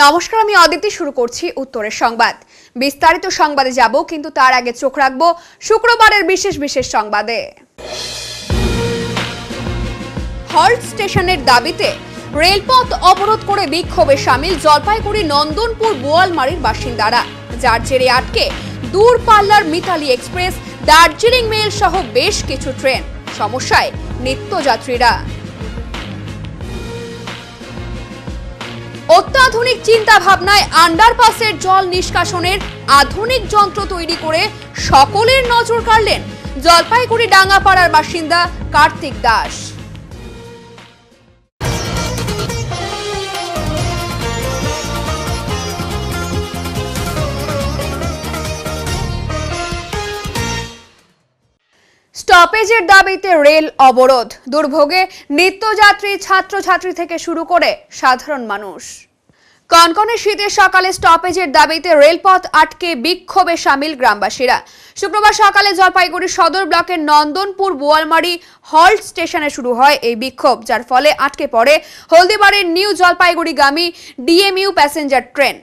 নমস্কার, আমি অদিতি। শুরু করছি উত্তরের সংবাদ। বিস্তারিত সংবাদে যাব, কিন্তু তার আগে চোখ রাখবো শুক্রবারের বিশেষ সংবাদে। হল্ট স্টেশনের দাবিতে রেলপথ অবরোধ করে বিক্ষোভে সামিল জলপাইগুড়ি নন্দনপুর বোয়ালমারির বাসিন্দারা, যার জেরে আটকে দূরপাল্লার মিতালি এক্সপ্রেস, দার্জিলিং মেল সহ বেশ কিছু ট্রেন। সমস্যায় নিত্যযাত্রীরা। অত্যাধুনিক চিন্তা ভাবনায় আন্ডারপাসের জল নিষ্কাশনের আধুনিক যন্ত্র তৈরি করে সকলের নজর কাড়লেন জলপাইগুড়ি ডাঙ্গাপাড়ার বাসিন্দা কার্তিক দাস। স্টপেজের দাবিতে রেল অবরোধ, দুর্ভোগে নিত্যযাত্রী, ছাত্রছাত্রী থেকে শুরু করে সাধারণ মানুষ। কনকনে শীতের সকালে স্টপেজের দাবিতে রেলপথ আটকে বিক্ষোভে সামিল গ্রামবাসীরা। শুক্রবার সকালে জলপাইগুড়ি সদর ব্লকের নন্দনপুর বোয়ালমারি হল্ট স্টেশনে শুরু হয় এই বিক্ষোভ, যার ফলে আটকে পড়ে হলদিবাড়ির নিউ জলপাইগুড়িগামী ডিএমইউ প্যাসেঞ্জার ট্রেন।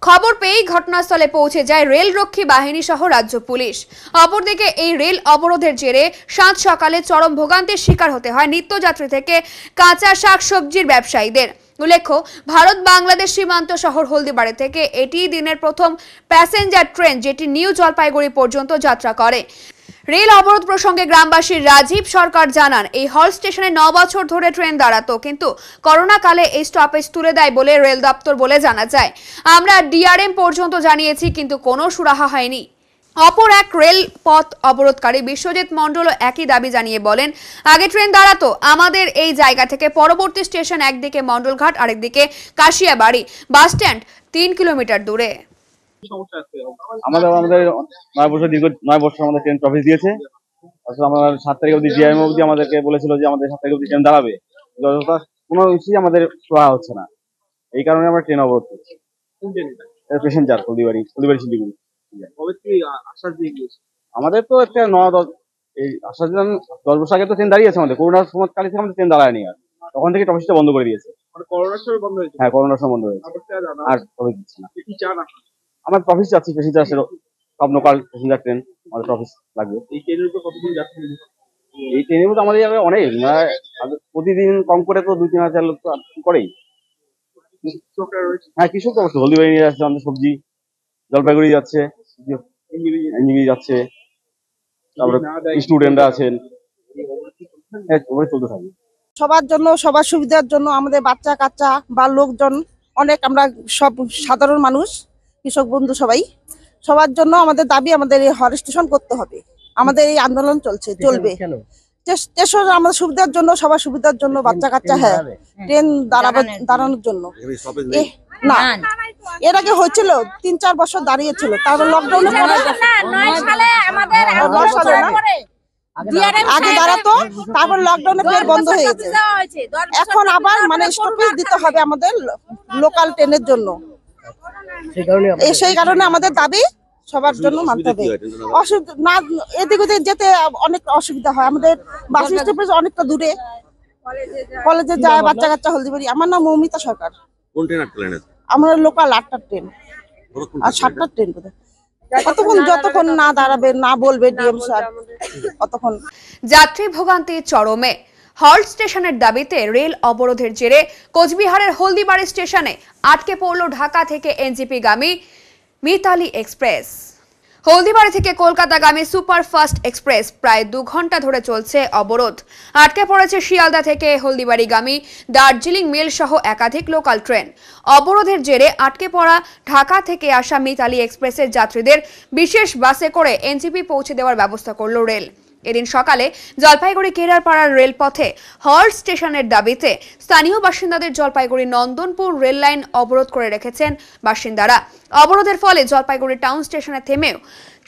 খবর পেয়েই ঘটনাস্থলে পৌঁছে যায় রেলরক্ষী বাহিনী সহ রাজ্য পুলিশ। অপরদিকে এই রেল অবরোধের জেরে সাত সকালে চরম ভোগান্তির শিকার হতে হয় নিত্যযাত্রী থেকে কাঁচা শাকসবজির ব্যবসায়ীদের। উল্লেখ্য, ভারত বাংলাদেশ সীমান্ত শহর হলদিবাড়ি থেকে এটি দিনের প্রথম প্যাসেঞ্জার ট্রেন, যেটি নিউ জলপাইগুড়ি পর্যন্ত যাত্রা করে। রেল অবরোধ প্রসঙ্গে গ্রামবাসী রাজীব সরকার জানান, এই হল্ট স্টেশনে 9 বছর ধরে ট্রেন দাঁড়াতো, কিন্তু করোনা কালে এই স্টপেজ তুলে দেয় বলে রেল দপ্তর বলে জানা যায়। আমরা ডিআরএম পর্যন্ত জানিয়েছি, কিন্তু কোনো সুরাহা হয়নি। অপর এক রেল পথ অবরোধকারী বিশ্বজিৎ মণ্ডল একই দাবি জানিয়ে বলেন, আগে ট্রেন দাঁড়াতো আমাদের এই জায়গা থেকে, পরবর্তী স্টেশন একদিকে মণ্ডলঘাট, আরেকদিকে কাশিয়াবাড়ি বাস স্ট্যান্ড, 3 কিলোমিটার দূরে। আমাদের 9 বছর আমাদের ট্রেন ট্রফিস দিয়েছে। আসলে আমরা 7 তারিখ অবধি ডিআরএম অবধি আমাদেরকে বলেছিল যে আমাদের 7 তারিখ অবধি ট্রেন দাঁড়াবে, কোনো কিছুই আমাদের করা হচ্ছে না। এই কারণে আমরা ট্রেন অবরোধ করছি। প্যাসেঞ্জার হলদিবাড়ি শিলিগুড়ি। আমাদের তো একটা 9-10 এই আসার জন্য 10 বছর আগে তো ট্রেন দাঁড়িয়েছে আমাদের। করোনার সময়কালে থেকে আমাদের ট্রেন দাঁড়ায়নি, আর তখন থেকে ট্রফিসটা বন্ধ করে দিয়েছে। করোনার সময় বন্ধ হয়েছে? হ্যাঁ, করোনার সময় বন্ধ হয়েছে। আর ট্রফিস দিচ্ছে না। কি চান আপনারা? আমার ট্রফিস যাচ্ছে, প্যাসেঞ্জার সব লোকাল প্যাসেঞ্জার ট্রেন, আমাদের ট্রফিস লাগবে। এই ট্রেনের উপর কতদিন যাচ্ছে? এই ট্রেনের মধ্যে আমাদের যাবে অনেক, প্রতিদিন কম করে তো 2-3 হাজার লোক তো করেই। হ্যাঁ, কৃষক অবশ্যই হলদিবাড়ি নিয়ে যাচ্ছে আমাদের সবজি, জলপাইগুড়ি যাচ্ছে, এনজিবি যাচ্ছে, তারপরে স্টুডেন্টরা আছেন, চলতে থাকে। সবার জন্য, সবার সুবিধার জন্য, আমাদের বাচ্চা কাচ্চা বা লোকজন অনেক, আমরা সব সাধারণ মানুষ, কৃষক বন্ধু সবার জন্য আমাদের দাবি, আমাদের এই হল্ট স্টেশন করতে হবে। আমাদের এই আন্দোলন চলবে স্টেশন আমাদের সুবিধার জন্য, সবার সুবিধার জন্য, বাচ্চা কাচ্চা, হ্যাঁ, ট্রেন দাঁড়ানোর জন্য। না, এর আগে হয়েছিল 3-4 বছর দাঁড়িয়েছিল, তারপর লকডাউনে আগে দাঁড়াতো, তারপর লকডাউনে ফের বন্ধ হয়ে গেছে। এখন আবার মানে স্টপেজ দিতে হবে আমাদের লোকাল ট্রেনের জন্য। সেই কারণে আমাদের দাবি সবার জন্য মানতে হবে। অসুবিধা না, এদিক ওদিক যেতে অনেক অসুবিধা হয়। আমাদের বাস স্টপেজ অনেকটা দূরে, কলেজে যায় বাচ্চা কাচ্চা। হলদিবাড়ি। আমার নাম মৌমিতা সরকার। কোন ট্রেন আটকালেন? আমরা লোকাল 8টা ট্রেন আর 7টা ট্রেন বোধহয়। যতক্ষণ না দাঁড়াবে, না বলবে ডিএম স্যার, ততক্ষণ। যাত্রী ভোগান্তি চরমে। হল্ট স্টেশনের দাবিতে রেল অবরোধের জেরে কোচবিহারের হলদিবাড়ি স্টেশনে আটকে পড়ল ঢাকা থেকে এনজিপি গামী মিতালি এক্সপ্রেস। হলদিবাড়ি থেকে কলকাতাগামী সুপারফাস্ট এক্সপ্রেস প্রায় 2 ঘন্টা ধরে চলছে অবরোধ। আটকে পড়েছে শিয়ালদা থেকে হলদিবাড়িগামী দার্জিলিং মেল সহ একাধিক লোকাল ট্রেন। অবরোধের জেরে আটকে পড়া ঢাকা থেকে আসা মিতালি এক্সপ্রেসের যাত্রীদের বিশেষ বাসে করে এনজিপি পৌঁছে দেওয়ার ব্যবস্থা করল রেল। এদিন সকালে জলপাইগুড়ি কেরারপাড়ার রেলপথে হল্ট স্টেশনের দাবিতে স্থানীয় বাসিন্দাদের জলপাইগুড়ি নন্দনপুর রেল লাইন অবরোধ করে রেখেছেন বাসিন্দারা। অবরোধের ফলে জলপাইগুড়ি টাউন স্টেশনে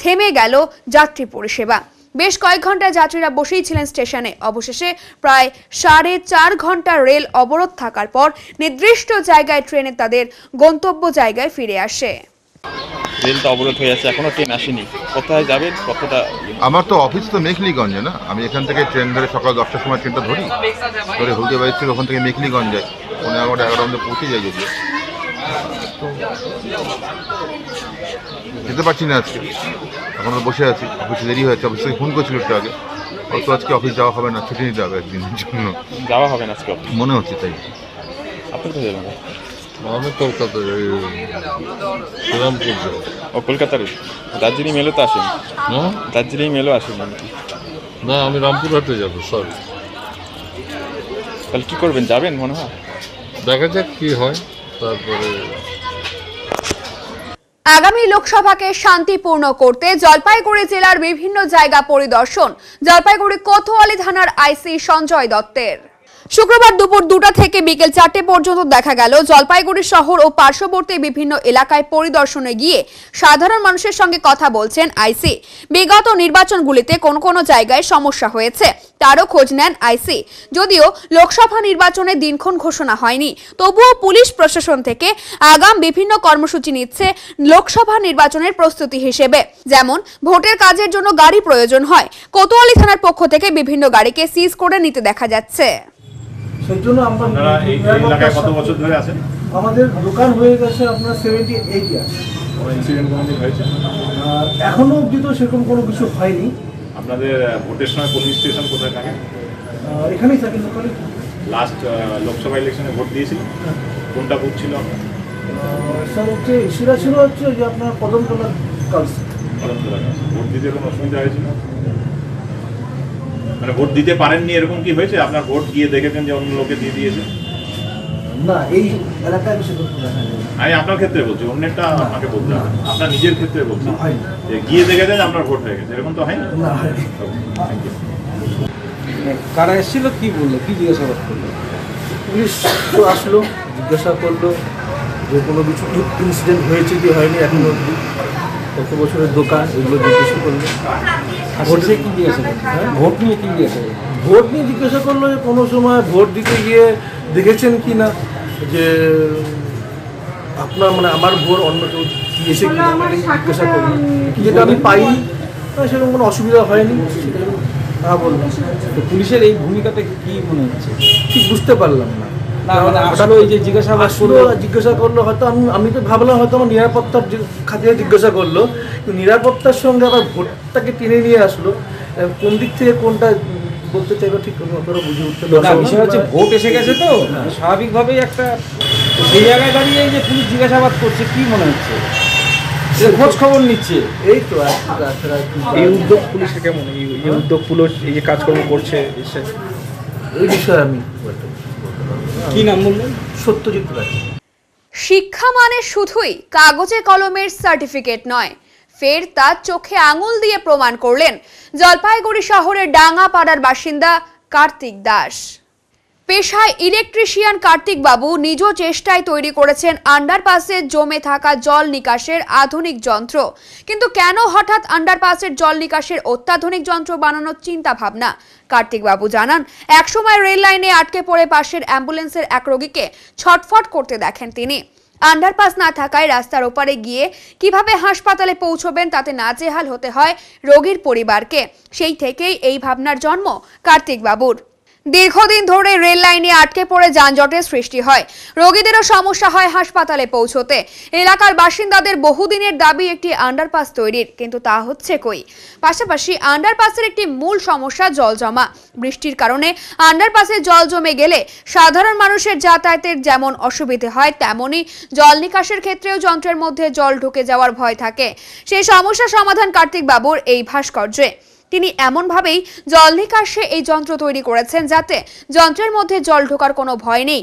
থেমে গেল যাত্রী পরিষেবা। বেশ কয়েক ঘন্টা যাত্রীরা বসেই ছিলেন স্টেশনে। অবশেষে প্রায় 4.5 ঘন্টা রেল অবরোধ থাকার পর নির্দিষ্ট জায়গায় ট্রেনে তাদের গন্তব্য জায়গায় ফিরে আসে। রেল তো অবরোধ হয়ে আছে, এখনো ট্রেন আসেনি। কোথায় যাবেন? কতটা? আমার তো অফিস তো মেখলিগঞ্জে না, আমি এখান থেকে ট্রেন ধরে সকাল 10টার সময় ট্রেনটা ধরি, ধরে হলদিবাড়ি থেকে ওখান থেকে মেখলিগঞ্জ যাই, 11:30 মধ্যে পৌঁছে যাই। যদি তো যেতে পারছি না আজকে, এখন বসে আছি। অফিসে দেরি হয়েছে, অফিস থেকে ফোন করছিল একটু আগে, তো আজকে অফিস যাওয়া হবে না, ছুটি নিতে হবে একদিনের জন্য। যাওয়া হবে না আজকে অফিস? মনে হচ্ছে তাই। আপনি কোথায় যাবেন? আমি কলকাতায়, শ্রীরামপুর যাবো। ও কলকাতার। দার্জিলিং মেলও তো আসেনি? দার্জিলিং মেলও আসেনি নাকি? না, আমি রামপুরহাটে যাবো, সরি। তাহলে কি করবেন, যাবেন মনে হয়? দেখা যাক কি হয়, তারপরে। আগামী লোকসভাকে শান্তিপূর্ণ করতে জলপাইগুড়ি জেলার বিভিন্ন জায়গা পরিদর্শন জলপাইগুড়ি কোতোয়ালি থানার আইসি সঞ্জয় দত্তের। শুক্রবার দুপুর 2টা থেকে বিকেল 4টে পর্যন্ত দেখা গেল জলপাইগুড়ি শহর ও পার্শ্ববর্তী বিভিন্ন এলাকায় পরিদর্শনে গিয়ে সাধারণ মানুষের সঙ্গে কথা বলছেন আইসি। বিগত নির্বাচনগুলিতে কোন কোন জায়গায় সমস্যা হয়েছে তারও খোঁজ নেন আইসি। যদিও লোকসভা নির্বাচনে দিনক্ষণ ঘোষণা হয়নি, তবুও পুলিশ প্রশাসন থেকে আগাম বিভিন্ন কর্মসূচি নিচ্ছে লোকসভা নির্বাচনের প্রস্তুতি হিসেবে। যেমন ভোটের কাজের জন্য গাড়ি প্রয়োজন হয়, কোতোয়ালি থানার পক্ষ থেকে বিভিন্ন গাড়িকে সিজ করে নিতে দেখা যাচ্ছে। সেই জন্য আমরা এই এলাকায় কত বছর ধরে আছেন? আমাদের দোকান হয়ে গেছে আপনার 78 ইয়ার্স। কোনো ইনসিডেন্ট কোনোদিন হয়েছে? এখনো অবধি তো সেরকম কোনো কিছু হয়নি। আপনাদের ভোটের সময় পোলিং স্টেশন কোথায় থাকে? এখানেই থাকি লোকালে। লাস্ট লোকসভা ইলেকশনে ভোট দিয়েছিলেন, কোনটা বুথ ছিল আপনার? স্যার হচ্ছে ইস্যুটা ছিল হচ্ছে যে আপনার কদমতলা গার্লস। ভোট দিতে কোনো অসুবিধা হয়েছিল? মানে ভোট দিতে পারেননি এরকম কি হয়েছে? আপনার ভোট গিয়ে দেখেছেন যে অন্য লোকে দিয়ে দিয়েছে? না, এই এলাকায় সেরকম দেখা যায়। আমি আপনার ক্ষেত্রে বলছি, অন্যেরটা আপনাকে বলতে হবে। আপনার নিজের ক্ষেত্রে বলছি হয়নি। যে গিয়ে দেখেছেন আপনার ভোট হয়ে গেছে, এরকম তো হয়নি? না, হয়নি। Thank you. কারা এসেছিল, কি বললো, কি জিজ্ঞাসাবাদ করলো? পুলিশ তো আসলো, জিজ্ঞাসা করলো যে কোনো কিছু ইনসিডেন্ট হয়েছে কি হয়নি এখনো অবধি, কত বছরের দোকান, এগুলো জিজ্ঞাসা করলো। ভোটে কি জিজ্ঞাসা করলো? ভোট নিয়ে কি জিজ্ঞাসা করলো? ভোট নিয়ে জিজ্ঞাসা করলো যে কোনো সময় ভোট দিতে গিয়ে দেখেছেন কি না যে আপনার মানে আমার ভোট অন্য কেউ দিয়েছে কি না, জিজ্ঞাসা করলো। যেটা আমি পাইনি, সেরকম কোনো অসুবিধা হয়নি, হ্যাঁ বললাম। তো পুলিশের এই ভূমিকাটা কি মনে হচ্ছে? ঠিক বুঝতে পারলাম না। না মানে আসলে এই যে জিজ্ঞাসাবাদ করলো, জিজ্ঞাসা করলো হয়তো আমি তো ভাবলাম হয়তো আমার নিরাপত্তার খাতিরে জিজ্ঞাসা করলো, কিন্তু নিরাপত্তার সঙ্গে আবার ভোটটাকে টেনে নিয়ে আসলো। কোন দিক থেকে কোনটা বলতে চাইলো ঠিক অতটা বুঝে উঠতে না বিষয় হচ্ছে ভোট এসে গেছে তো স্বাভাবিকভাবেই একটা, তো সেই জায়গায় দাঁড়িয়ে এই যে পুলিশ জিজ্ঞাসাবাদ করছে, কি মনে হচ্ছে? খোঁজ খবর নিচ্ছে। এই তো এই উদ্যোগ পুলিশের কেমন, এই উদ্যোগ পুলিশ এই যে কাজকর্ম করছে, এই বিষয়ে আমি কি নাম বললেন? সত্যজিৎ রায়। শিক্ষা মানে শুধুই কাগজে কলমের সার্টিফিকেট নয়, ফের তা চোখে আঙুল দিয়ে প্রমাণ করলেন জলপাইগুড়ি শহরের ডাঙ্গাপাড়ার বাসিন্দা কার্তিক দাস। পেশায় ইলেকট্রিশিয়ান কার্তিক বাবু নিজ চেষ্টায় তৈরি করেছেন আন্ডারপাসে জমে থাকা জল নিকাশের আধুনিক যন্ত্র। কিন্তু কেন হঠাৎ আন্ডারপাসের জল নিকাশের অত্যাধুনিক যন্ত্র বানানোর চিন্তা ভাবনা? কার্তিক বাবু জানান, একসময় রেল লাইনে আটকে পড়ে পাশের অ্যাম্বুলেন্সের এক রোগীকে ছটফট করতে দেখেন তিনি। আন্ডারপাস না থাকায় রাস্তার ওপারে গিয়ে কিভাবে হাসপাতালে পৌঁছবেন তাতে নাজেহাল হতে হয় রোগীর পরিবারকে। সেই থেকেই এই ভাবনার জন্ম কার্তিক বাবুর। দীর্ঘদিন ধরে রেল লাইনে আটকে পড়ে যানজটের সৃষ্টি হয়, রোগীদেরও সমস্যা হয় হাসপাতালে পৌঁছতে। এলাকার বাসিন্দাদের বহুদিনের দাবি একটি আন্ডারপাস তৈরির, কিন্তু তা হচ্ছে কই। পাশাপাশি আন্ডারপাসের একটি মূল সমস্যা জল জমা। বৃষ্টির কারণে আন্ডারপাসে জল জমে গেলে সাধারণ মানুষের যাতায়াতের যেমন অসুবিধে হয়, তেমনি জল নিকাশের ক্ষেত্রেও যন্ত্রের মধ্যে জল ঢুকে যাওয়ার ভয় থাকে। সেই সমস্যা সমাধান কার্তিক বাবুর এই ভাস্কর্যে। তিনি এমনভাবেই জল নিকাশে এই যন্ত্র তৈরি করেছেন যাতে যন্ত্রের মধ্যে জল ঢোকার কোনো ভয় নেই।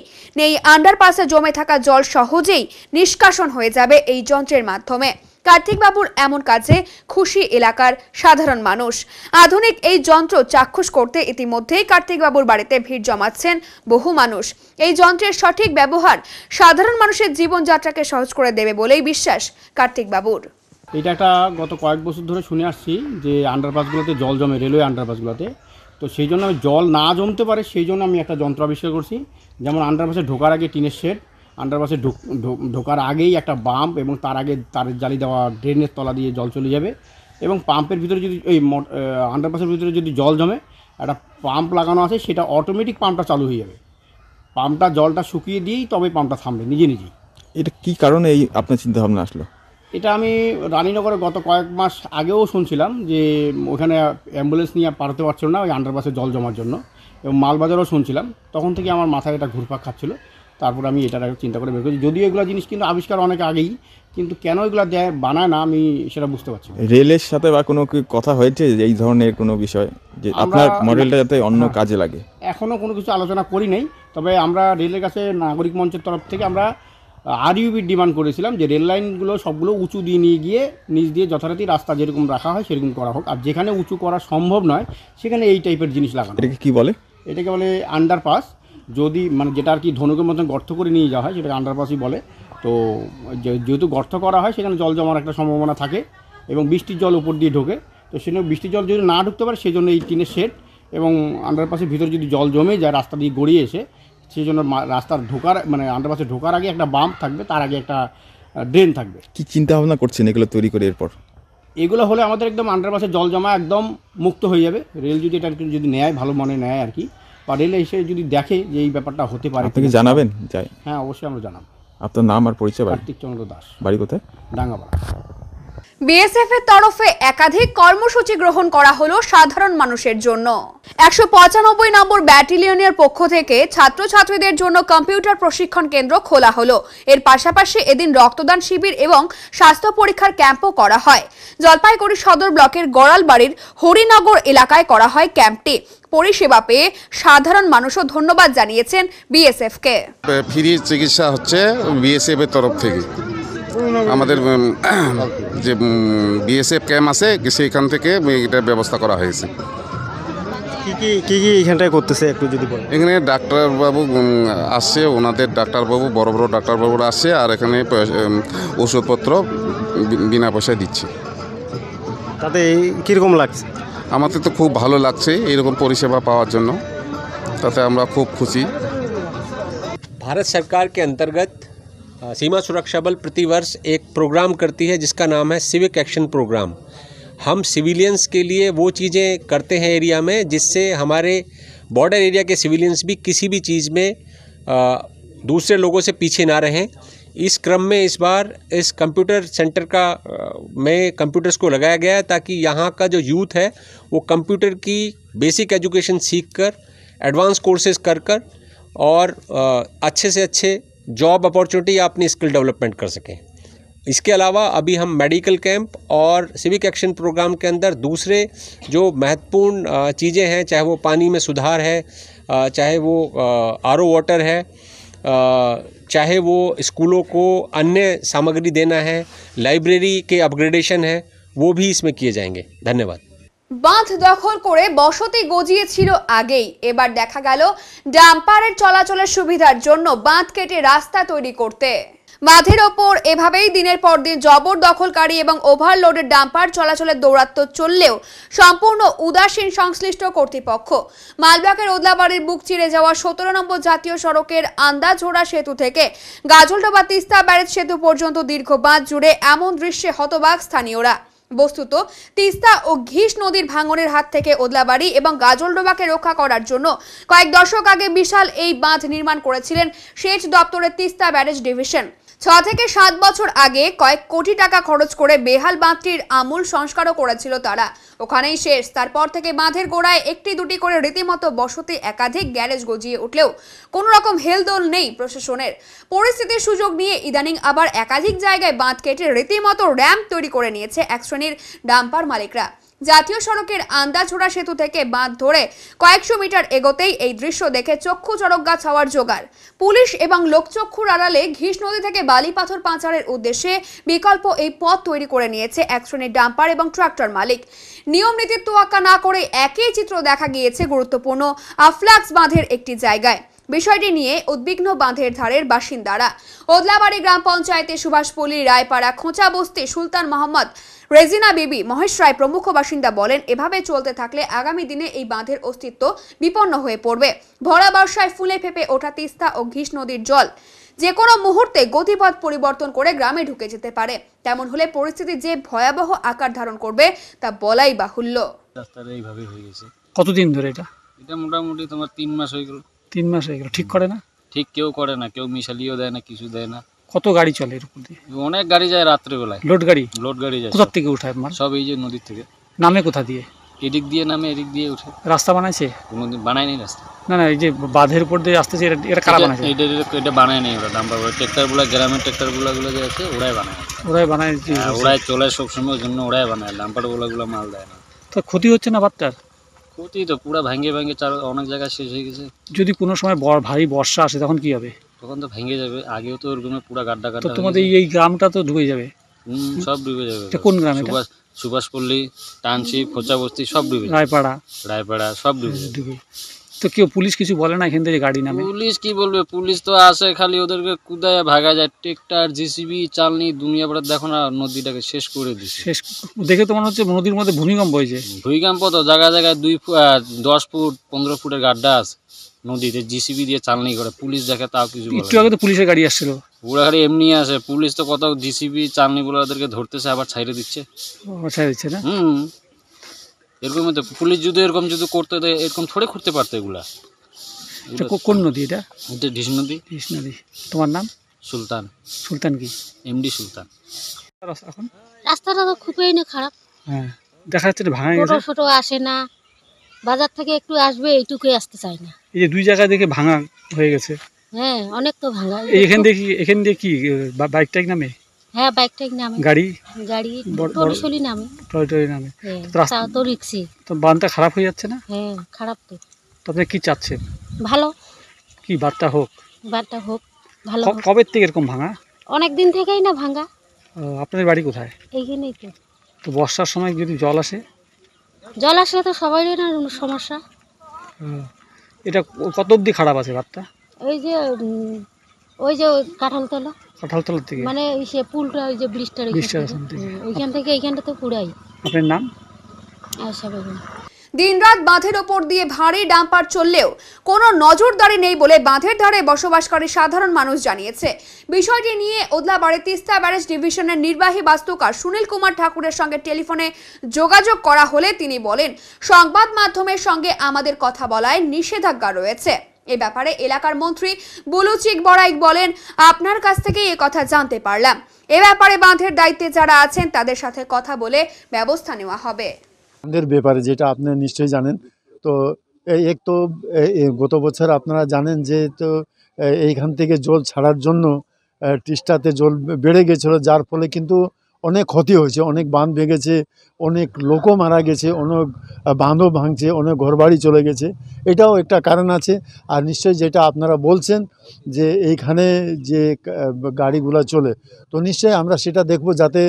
আন্ডারপাসে জমে থাকা জল সহজেই নিষ্কাশন হয়ে যাবে এই যন্ত্রের মাধ্যমে। কার্তিক বাবুর এমন কাজে খুশি এলাকার সাধারণ মানুষ। আধুনিক এই যন্ত্র চাক্ষুষ করতে ইতিমধ্যেই কার্তিক বাবুর বাড়িতে ভিড় জমাচ্ছেন বহু মানুষ। এই যন্ত্রের সঠিক ব্যবহার সাধারণ মানুষের জীবনযাত্রাকে সহজ করে দেবে বলেই বিশ্বাস কার্তিক বাবুর। এটা একটা গত কয়েক বছর ধরে শুনে আসছি যে আন্ডারপাসগুলোতে জল জমে, রেলওয়ে আন্ডারপাসগুলোতে। তো সেই জন্য আমি জল না জমতে পারে সেই জন্য আমি একটা যন্ত্র আবিষ্কার করছি। যেমন আন্ডারপাসে ঢোকার আগে টিনের শেড, আন্ডারপাসে ঢোকার আগেই একটা বাম্প এবং তার আগে তারের জালি দেওয়া ড্রেনের তলা দিয়ে জল চলে যাবে। এবং পাম্পের ভিতরে যদি এই আন্ডারপাসের ভিতরে যদি জল জমে, একটা পাম্প লাগানো আছে, সেটা অটোমেটিক পাম্পটা চালু হয়ে যাবে। পাম্পটা জলটা শুকিয়ে দিয়েই তবে পাম্পটা থামবে নিজে নিজেই। এটা কি কারণে এই আপনার চিন্তা ভাবনা আসলো? এটা আমি রানীনগরে গত কয়েক মাস আগেও শুনছিলাম যে ওখানে অ্যাম্বুলেন্স নিয়ে পাঠাতে পারছিল না ওই আন্ডারপাসে জল জমার জন্য, এবং মালবাজারও শুনছিলাম। তখন থেকে আমার মাথায় এটা ঘুরপাক খাচ্ছিল। তারপর আমি এটার চিন্তা করে বের করেছি, যদিও এগুলো জিনিস কিন্তু আবিষ্কার অনেক আগেই, কিন্তু কেন এগুলো দেয় বানায় না আমি সেটা বুঝতে পারছি না। রেলের সাথে বা কোনো কি কথা হয়েছে যে এই ধরনের কোনো বিষয়, যে আপনার মডেলটা যাতে অন্য কাজে লাগে? এখনও কোনো কিছু আলোচনা করি নাই, তবে আমরা রেলের কাছে নাগরিক মঞ্চের তরফ থেকে আমরা আরইউবির ডিমান্ড করেছিলাম যে রেল লাইনগুলো সবগুলো উঁচু দিয়ে নিয়ে গিয়ে নিচ দিয়ে যথারীতি রাস্তা যেরকম রাখা হয় সেরকম করা হোক, আর যেখানে উঁচু করা সম্ভব নয় সেখানে এই টাইপের জিনিস লাগানো। এটাকে কি বলে? এটাকে বলে আন্ডারপাস। যদি মানে যেটা আর কি ধনুকের মতন গর্ত করে নিয়ে যাওয়া হয় সেটাকে আন্ডারপাসই বলে। তো যেহেতু গর্ত করা হয় সেখানে জল জমার একটা সম্ভাবনা থাকে এবং বৃষ্টির জল উপর দিয়ে ঢোকে, তো সেখানে বৃষ্টির জল যদি না ঢুকতে পারে সেই জন্য এই টিনের শেড, এবং আন্ডারপাসের ভিতরে যদি জল জমে যায় রাস্তা দিয়ে গড়িয়ে এসে, সেই জন্য রাস্তার ঢোকার মানে আন্ডারপাসে ঢোকার আগে একটা বাম্প থাকবে, তার আগে একটা ড্রেন থাকবে। কি চিন্তা ভাবনা করছেন এগুলো তৈরি করে? এরপর এগুলো হলে আমাদের একদম আন্ডারপাসে জল জমা একদম মুক্ত হয়ে যাবে। রেল যদি এটা যদি নেয়, ভালো মনে নেয় আর কি, বা রেল এসে যদি দেখে যে এই ব্যাপারটা হতে পারে, আপনি কি জানাবেন? যাই, হ্যাঁ অবশ্যই আমরা জানাবো। আপনার নাম আর পরিচয়? কার্তিক চন্দ্র দাস, বাড়ি কোথায়? ডাঙ্গাপাড়া। বিএসএফ এর তরফে একাধিক কর্মসূচি গ্রহণ করা হলো সাধারণ মানুষের জন্য। 195 নম্বর ব্যাটালিয়নের পক্ষ থেকে ছাত্রছাত্রীদের জন্য কম্পিউটার প্রশিক্ষণ কেন্দ্র খোলা হলো। এর পাশাপাশি এদিন রক্তদান শিবির এবং স্বাস্থ্য পরীক্ষার ক্যাম্পও করা হয়। জলপাইগুড়ি সদর ব্লকের গড়ালবাড়ির হরিনগর এলাকায় করা হয় ক্যাম্পটি। পরিষেবা পেয়ে সাধারণ মানুষও ধন্যবাদ জানিয়েছেন বিএসএফ কে। ফ্রি চিকিৎসা হচ্ছে বিএসএফ এর তরফ থেকে। আমাদের যে বিএসএফ ক্যাম্প আছে সেইখান থেকে এটা ব্যবস্থা করা হয়েছে। কি এখানটায় করতেছে একটু যদি বলেন? এখানে ডাক্তারবাবু আসছে, ওনাদের ডাক্তারবাবু বড় বড় ডাক্তারবাবুরা আসছে, আর এখানে ওষুধপত্র বিনা পয়সায় দিচ্ছে। তাতে কীরকম লাগছে? আমাদের তো খুব ভালো লাগছে এরকম পরিষেবা পাওয়ার জন্য, তাতে আমরা খুব খুশি। भारत सरकार के अंतर्गत सीमा सुरक्षा बल प्रतिवर्ष एक प्रोग्राम करती है जिसका नाम है सिविक एक्शन प्रोग्राम। हम सिविलियंस के लिए वो चीज़ें करते हैं एरिया में जिससे हमारे बॉर्डर एरिया के सिविलियंस भी किसी भी चीज़ में दूसरे लोगों से पीछे ना रहें। इस क्रम में इस बार इस कंप्यूटर सेंटर का में कंप्यूटर्स को लगाया गया है ताकि यहाँ का जो यूथ है वो कंप्यूटर की बेसिक एजुकेशन सीख कर एडवांस कोर्सेज कर और अच्छे से अच्छे जॉब अपॉर्चुनिटी या अपनी स्किल डेवलपमेंट कर सकें। इसके अलावा अभी हम मेडिकल कैंप और सिविक एक्शन प्रोग्राम के अंदर दूसरे जो महत्वपूर्ण चीज़ें हैं, चाहे वो पानी में सुधार है, चाहे वो आरओ वाटर है, चाहे वो स्कूलों को अन्य सामग्री देना है, लाइब्रेरी के अपग्रेडेशन है, वो भी इसमें किए जाएंगे। धन्यवाद। বাঁধ দখল করে বসতি গজিয়েছিল আগেই, এবার দেখা গেল ডাম্পারের চলাচলের সুবিধার জন্য বাঁধ কেটে রাস্তা তৈরি করতে। বাঁধের ওপর এভাবেই দিনের পর দিন জবরদখলকারী এবং ওভারলোডের ডাম্পার চলাচলের দৌরাত্ম্য চললেও সম্পূর্ণ উদাসীন সংশ্লিষ্ট কর্তৃপক্ষ। মালব্লকের ওদলাবাড়ির বুক চিরে যাওয়া 17 নম্বর জাতীয় সড়কের আন্দাঝোড়া সেতু থেকে গাজলডোবা তিস্তা ব্যারেজ সেতু পর্যন্ত দীর্ঘ বাঁধ জুড়ে এমন দৃশ্যে হতবাক স্থানীয়রা। বস্তুত তিস্তা ও ঘিস নদীর ভাঙনের হাত থেকে ওদলাবাড়ি এবং গাজলডোবাকে রক্ষা করার জন্য কয়েক দশক আগে বিশাল এই বাঁধ নির্মাণ করেছিলেন সেচ দপ্তরের তিস্তা ব্যারেজ ডিভিশন। 6 থেকে 7 বছর আগে কয়েক কোটি টাকা খরচ করে বেহাল বাঁধটির আমূল সংস্কারও করেছিল তারা। ওখানেই শেষ। তারপর থেকে বাঁধের গোড়ায় একটি দুটি করে রীতিমতো বসতি, একাধিক গ্যারেজ গজিয়ে উঠলেও কোনো রকম হেলদোল নেই প্রশাসনের। পরিস্থিতির সুযোগ নিয়ে ইদানিং আবার একাধিক জায়গায় বাঁধ কেটে রীতিমতো র্যাম্প তৈরি করে নিয়েছে এক শ্রেণীর ডাম্পার মালিকরা। জাতীয় সড়কের আন্দাঝোড়া সেতু থেকে বাঁধ ধরে কয়েকশো মিটার এগোতেই এই দৃশ্য দেখে চক্ষু চড়ক গাছ হওয়ার জোগাড়। পুলিশ এবং লোকচক্ষুর আড়ালে ঘিস নদী থেকে বালি পাথর পাচারের উদ্দেশ্যে বিকল্প এই পথ তৈরি করে নিয়েছে এক শ্রেণীর ডাম্পার এবং ট্রাক্টর মালিক। নিয়ম নীতির তোয়াক্কা না করে একই চিত্র দেখা গিয়েছে গুরুত্বপূর্ণ আফলাক্স বাঁধের একটি জায়গায়। বিষয়টি নিয়ে উদ্বিগ্ন বাঁধের ধারের বাসিন্দারা। ওদলাবাড়ি গ্রাম পঞ্চায়েতে সুভাষপল্লী, রায়পাড়া, খোঁচা বস্তি, সুলতান মোহাম্মদ, রেজিনা বিবি, মহেশ রায় প্রমুখ বাসিন্দা বলেন, এভাবে চলতে থাকলে আগামী দিনে এই বাঁধের অস্তিত্ব বিপন্ন হয়ে পড়বে। ভরা বর্ষায় ফুলে ফেপে ওঠা তিস্তা ও ঘিস নদীর জল যে কোনো মুহূর্তে গতিপথ পরিবর্তন করে গ্রামে ঢুকে যেতে পারে। তেমন হলে পরিস্থিতি যে ভয়াবহ আকার ধারণ করবে তা বলাই বাহুল্য। রাস্তাটা এইভাবে হয়ে গেছে। কতদিন ধরে এটা? এটা মোটামুটি তোমার 3 মাস হয়ে গেল। 3 মাস হয়ে গেল। ঠিক করে না? ঠিক কেউ করে না, কেউ মিশালিও দেয় না, কিছু দেয় না। কত গাড়ি চলে এর উপর দিয়ে? অনেক গাড়ি যায় রাত্রেবেলায়, লোড গাড়ি যায়। কোথা থেকে উঠায় আপনার? সব এই যে নদীর থেকে। নামে কোথা দিয়ে? এদিক দিয়ে নামে, এদিক দিয়ে উঠে। রাস্তা বানাইছে? কোনোদিন বানায়নি রাস্তা। না এই যে বাঁধের উপর দিয়ে আসতেছে, এটা কারা বানাইছে? এটা বানায়নি ওরা, ডাম্পার ট্রাক্টরগুলো, গ্রামের ট্রাক্টরগুলো যে আছে ওরাই বানায়। ওরাই চলে সবসময়, জন্য ওরাই বানায়, ডাম্পারগুলো মাল দেয় না। তো ক্ষতি হচ্ছে না বাচ্চার? ক্ষতি তো পুরো ভেঙে অনেক জায়গায় শেষ হয়ে গেছে। যদি কোনো সময় ভারী বর্ষা আসে তখন কি হবে? তখন তো ভেঙে যাবে, আগেও তো ওরকম পুরো গাড্ডা। তো তোমাদের এই গ্রামটা তো ডুবে যাবে। সব ডুবে যাবে। কোন গ্রাম এটা? সুভাষপল্লী, টাউনশিপ, খোঁচাবস্তি সব ডুবে যাবে। রায়পাড়া সব ডুবে যাবে। তো কেউ পুলিশ কিছু বলে না এখান থেকে গাড়ি নামে? পুলিশ কি বলবে, পুলিশ তো আসে খালি ওদেরকে কুদায় ভাগা যায়, ট্রেক্টর, জিসিবি, চালনি, দুনিয়া পড়ে। দেখো না নদীটাকে শেষ করে দিচ্ছে। দেখে তো মনে হচ্ছে নদীর মধ্যে ভূমিকম্প হয়েছে। ভূমিকম্প তো জায়গায় 10 ফুট 15 ফুটের গাড্ডা আছে নদীতে, জিসিবি দিয়ে চালনি করে। পুলিশ দেখে তাও কিছু বলে না। একটু আগে তো পুলিশের গাড়ি আসছিল। পুরা গাড়ি এমনি আসে, পুলিশ তো কত জিসিবি চালনি বলে ওদেরকে ধরতেছে, আবার ছাইড়ে দিচ্ছে। ছেড়ে দিচ্ছে না? এরকম তো পুলিশ যদি এরকম করতে দেয়, এরকম থোড়ে করতে পারতো এগুলা। কোন নদী এটা? ঢিস নদী। তোমার নাম? সুলতান। সুলতান কি? এমডি সুলতান। এখন রাস্তাটা তো খুবই খারাপ। হ্যাঁ, দেখা যাচ্ছে ভাঙা গেছে। ছোট আসে না, বাজার থেকে একটু আসবে, এইটুকুই আসতে চায় না। এই যে দুই জায়গা দেখে ভাঙা হয়ে গেছে। হ্যাঁ, অনেক তো ভাঙা। এখান দিয়ে কি বাইক টাইক নামে? হ্যাঁ, বাইক টাইক নামে। গাড়ি টলি নামে। নামে। রাস্তা তো রিক্সি। তো বাঁধটা খারাপ হয়ে যাচ্ছে না? হ্যাঁ, খারাপ তো। আপনি কি চাচ্ছেন? ভালো। কি বাঁধটা হোক? বাঁধটা হোক ভালো। কবে থেকে এরকম ভাঙা? অনেক দিন থেকেই না ভাঙা। আপনাদের বাড়ি কোথায়? এইখানেই তো। তো বর্ষার সময় যদি জল আসে? জল আসলে তো সবারই না সমস্যা। এটা কত অবধি খারাপ আছে বাঁধটা? ওই যে কাঁঠালতলা থেকে, মানে সে পুলটা, ওই যে ব্রিজটার ওইখান থেকে এইখানটা তো পুরাই। আপনার নাম? আয়শা বেগম। দিনরাত বাঁধের ওপর দিয়ে ভারী ডাম্পার চললেও কোনো নজরদারি নেই বলে বাঁধের ধারে বসবাসকারী সাধারণ মানুষ জানিয়েছে। বিষয়টি নিয়ে ওদলাবাড়ি তিস্তা ব্যারেজ ডিভিশনের নির্বাহী বাস্তুকার সুনীল কুমার ঠাকুরের সঙ্গে টেলিফোনে যোগাযোগ করা হলে তিনি বলেন, সংবাদ মাধ্যমের সঙ্গে আমাদের কথা বলায় নিষেধাজ্ঞা রয়েছে। এ ব্যাপারে এলাকার মন্ত্রী বুলুচিক বড়াইক বলেন, আপনার কাছ থেকে এই কথা জানতে পারলাম। এ ব্যাপারে বাঁধের দায়িত্বে যারা আছেন তাদের সাথে কথা বলে ব্যবস্থা নেওয়া হবে। বাঁধের ব্যাপারে যেটা আপনি নিশ্চয়ই জানেন, তো গত বছর আপনারা জানেন যে তো এইখান থেকে জল ছাড়ার জন্য তিস্তাতে জল বেড়ে গেছিলো, যার ফলে কিন্তু অনেক ক্ষতি হয়েছে, অনেক বাঁধ ভেঙেছে, অনেক লোকও মারা গেছে, অনেক বাঁধও ভাঙছে, অনেক ঘরবাড়ি চলে গেছে। এটাও একটা কারণ আছে। আর নিশ্চয়ই যেটা আপনারা বলছেন যে এইখানে যে গাড়িগুলো চলে, তো নিশ্চয়ই আমরা সেটা দেখব, যাতে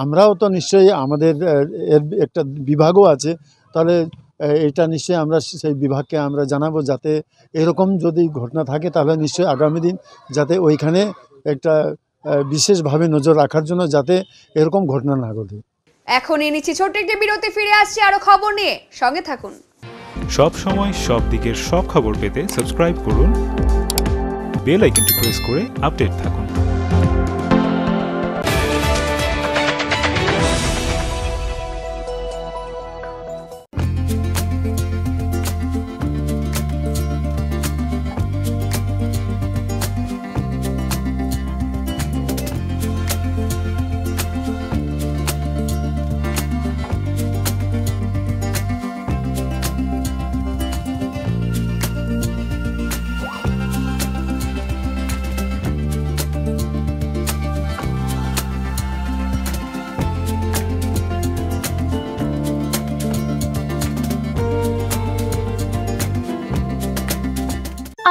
আমরাও তো নিশ্চয়ই আমাদের এর একটা বিভাগও আছে, তাহলে এটা নিশ্চয়ই আমরা সেই বিভাগকে আমরা জানাবো, যাতে এরকম যদি ঘটনা থাকে তাহলে নিশ্চয়ই আগামী দিন যাতে ওইখানে একটা বিশেষভাবে নজর রাখার জন্য যাতে এরকম ঘটনা না ঘটে। এখনই নিচ্ছি ছোট্ট একটি বিরতি, ফিরে আসছি আরো খবর নিয়ে, সঙ্গে থাকুন। সব সময় সব দিকের সব খবর পেতে সাবস্ক্রাইব করুন, বেল আইকনটি প্রেস করে আপডেট থাকুন।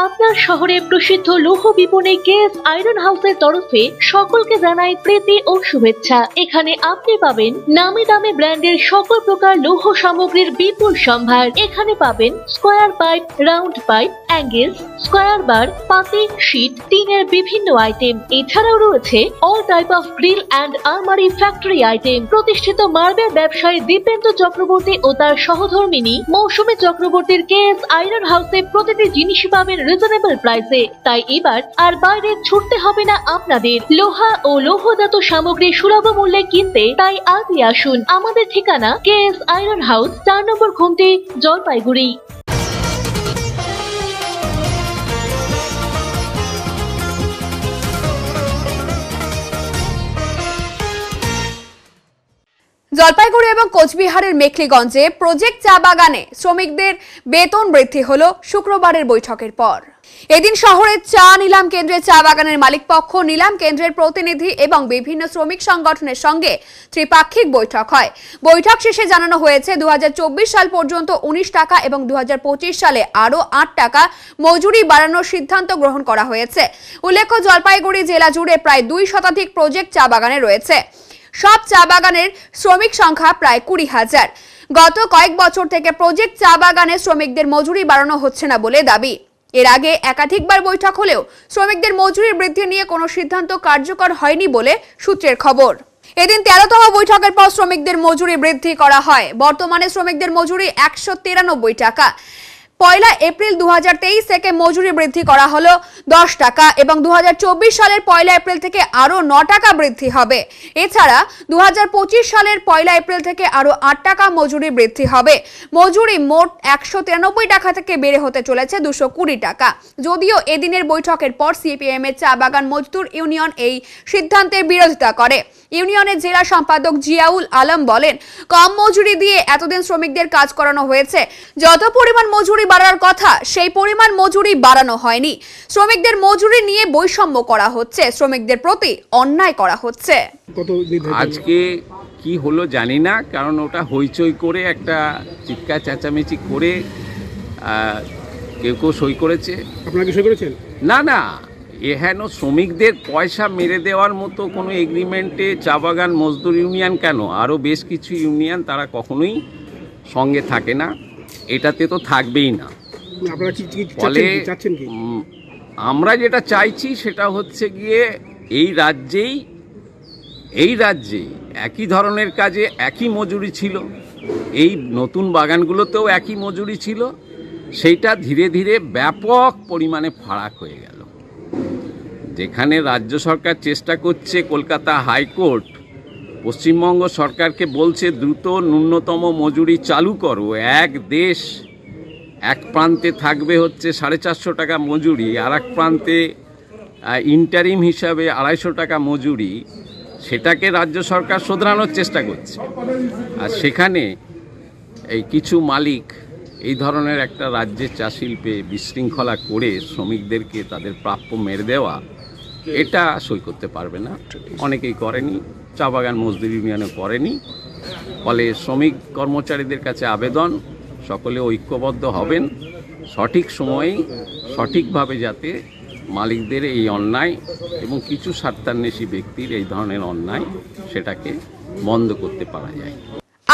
আপনার শহরে প্রসিদ্ধ লৌহ বিপণী কেএস আয়রন হাউসের তরফে সকলকে জানাই প্রীতি ও শুভেচ্ছা। এখানে আপনি পাবেন নামি দামি ব্র্যান্ডের সকল প্রকার লৌহ সামগ্রীর বিপুল সম্ভার। এখানে পাবেন square pipe, round pipe, angles, square bar, পাতি, শীট, টিনের বিভিন্ন আইটেম। এছাড়াও রয়েছে all type of grill and আলমারি ফ্যাক্টরি আইটেম। প্রতিষ্ঠিত মার্বেল ব্যবসায়ী দীপেন্দ্র চক্রবর্তী ও তার সহধর্মিনী মৌসুমী চক্রবর্তীর কেএস আয়রন হাউসে প্রতিটি জিনিসই পাবেন রিজনেবল প্রাইসে। তাই এবার আর বাইরে ছুটতে হবে না আপনাদের। লোহা ও লৌহজাত সামগ্রী সুলভ মূল্যে কিনতে তাই আজই আসুন। আমাদের ঠিকানা কেএস আয়রন হাউস, 4 নম্বর ঘুমটি, জলপাইগুড়ি। জলপাইগুড়ি এবং কোচবিহারের মেখলিগঞ্জে প্রজেক্ট চা বাগানে শ্রমিকদের বেতন বৃদ্ধি হলো শুক্রবারের বৈঠকের পর। এদিন শহরের চা নিলাম কেন্দ্রে চা বাগানের মালিকপক্ষ, নিলাম কেন্দ্রের প্রতিনিধি এবং বিভিন্ন শ্রমিক সংগঠনের সঙ্গে ত্রিপাক্ষিক বৈঠক হয়। বৈঠক শেষে জানানো হয়েছে 2024 সাল পর্যন্ত 19 টাকা এবং 2025 সালে আরও 8 টাকা মজুরি বাড়ানোর সিদ্ধান্ত গ্রহণ করা হয়েছে। উল্লেখ্য, জলপাইগুড়ি জেলা জুড়ে প্রায় 2 শতাধিক প্রজেক্ট চা বাগানে রয়েছে। সব চা বাগানের শ্রমিক সংখ্যা প্রায় 20,000। গত কয়েক বছর থেকে প্রজেক্ট চা বাগানে শ্রমিকদের মজুরি বাড়ানো হচ্ছে না বলে দাবি। এর আগে একাধিকবার বৈঠক হলেও শ্রমিকদের মজুরি বৃদ্ধি নিয়ে কোনো সিদ্ধান্ত কার্যকর হয়নি বলে সূত্রের খবর। এদিন 13তম বৈঠকের পর শ্রমিকদের মজুরি বৃদ্ধি করা হয়। বর্তমানে শ্রমিকদের মজুরি 193 টাকা। 1 এপ্রিল 2023 থেকে মজুরি বৃদ্ধি করা হলো 10 টাকা এবং 2024 সালের 1 এপ্রিল থেকে আরো 9 টাকা বৃদ্ধি হবে। এছাড়া 2025 সালের 1 এপ্রিল থেকে আরো 8 টাকা মজুরি বৃদ্ধি হবে। মজুরি মোট 193 টাকা থেকে বেড়ে হতে চলেছে 220 টাকা। যদিও এদিনের বৈঠকের পর সিপিএম এর চা বাগান মজদুর ইউনিয়ন এই সিদ্ধান্তের বিরোধিতা করে। ইউনিয়নের জেলা সম্পাদক জিয়াউল আলম বলেন, কম মজুরি দিয়ে এতদিন শ্রমিকদের কাজ করানো হয়েছে। যত পরিমাণ মজুরি বাড়ার কথা সেই পরিমাণ মজুরি বাড়ানো হয়নি। শ্রমিকদের মজুরি নিয়ে বৈষম্য করা হচ্ছে, শ্রমিকদের প্রতি অন্যায় করা হচ্ছে। আজকে কি হলো জানি না, কারণ ওটা হইচই করে একটা চিৎকার চেঁচামেচি করে কেউ কেউ সই করেছে। আপনারা কি সই করেছেন? না না, এহেন শ্রমিকদের পয়সা মেরে দেওয়ার মতো কোনো এগ্রিমেন্টে চা বাগান মজদুর ইউনিয়ন কেন, আরও বেশ কিছু ইউনিয়ন তারা কখনোই সঙ্গে থাকে না, এটাতে তো থাকবেই না। ফলে আমরা যেটা চাইছি সেটা হচ্ছে গিয়ে এই রাজ্যেই একই ধরনের কাজে একই মজুরি ছিল, এই নতুন বাগানগুলোতেও একই মজুরি ছিল, সেইটা ধীরে ধীরে ব্যাপক পরিমাণে ফারাক হয়ে গেল। যেখানে রাজ্য সরকার চেষ্টা করছে, কলকাতা হাইকোর্ট পশ্চিমবঙ্গ সরকারকে বলছে দ্রুত ন্যূনতম মজুরি চালু করো, এক দেশ এক প্রান্তে থাকবে হচ্ছে 450 টাকা মজুরি, আর এক প্রান্তে ইন্টারিম হিসাবে 250 টাকা মজুরি, সেটাকে রাজ্য সরকার শোধরানোর চেষ্টা করছে। আর সেখানে এই কিছু মালিক এই ধরনের একটা রাজ্যের চা শিল্পে বিশৃঙ্খলা করে শ্রমিকদেরকে তাদের প্রাপ্য মেরে দেওয়া, এটা সই করতে পারবে না। অনেকেই করেনি, চা বাগান মজদুর ইউনিয়নও করেনি। ফলে শ্রমিক কর্মচারীদের কাছে আবেদন, সকলে ঐক্যবদ্ধ হবেন, সঠিক সময়ে সঠিকভাবে যাতে মালিকদের এই অন্যায় এবং কিছু স্বার্থান্বেষী ব্যক্তির এই ধরনের অন্যায় সেটাকে বন্ধ করতে পারা যায়।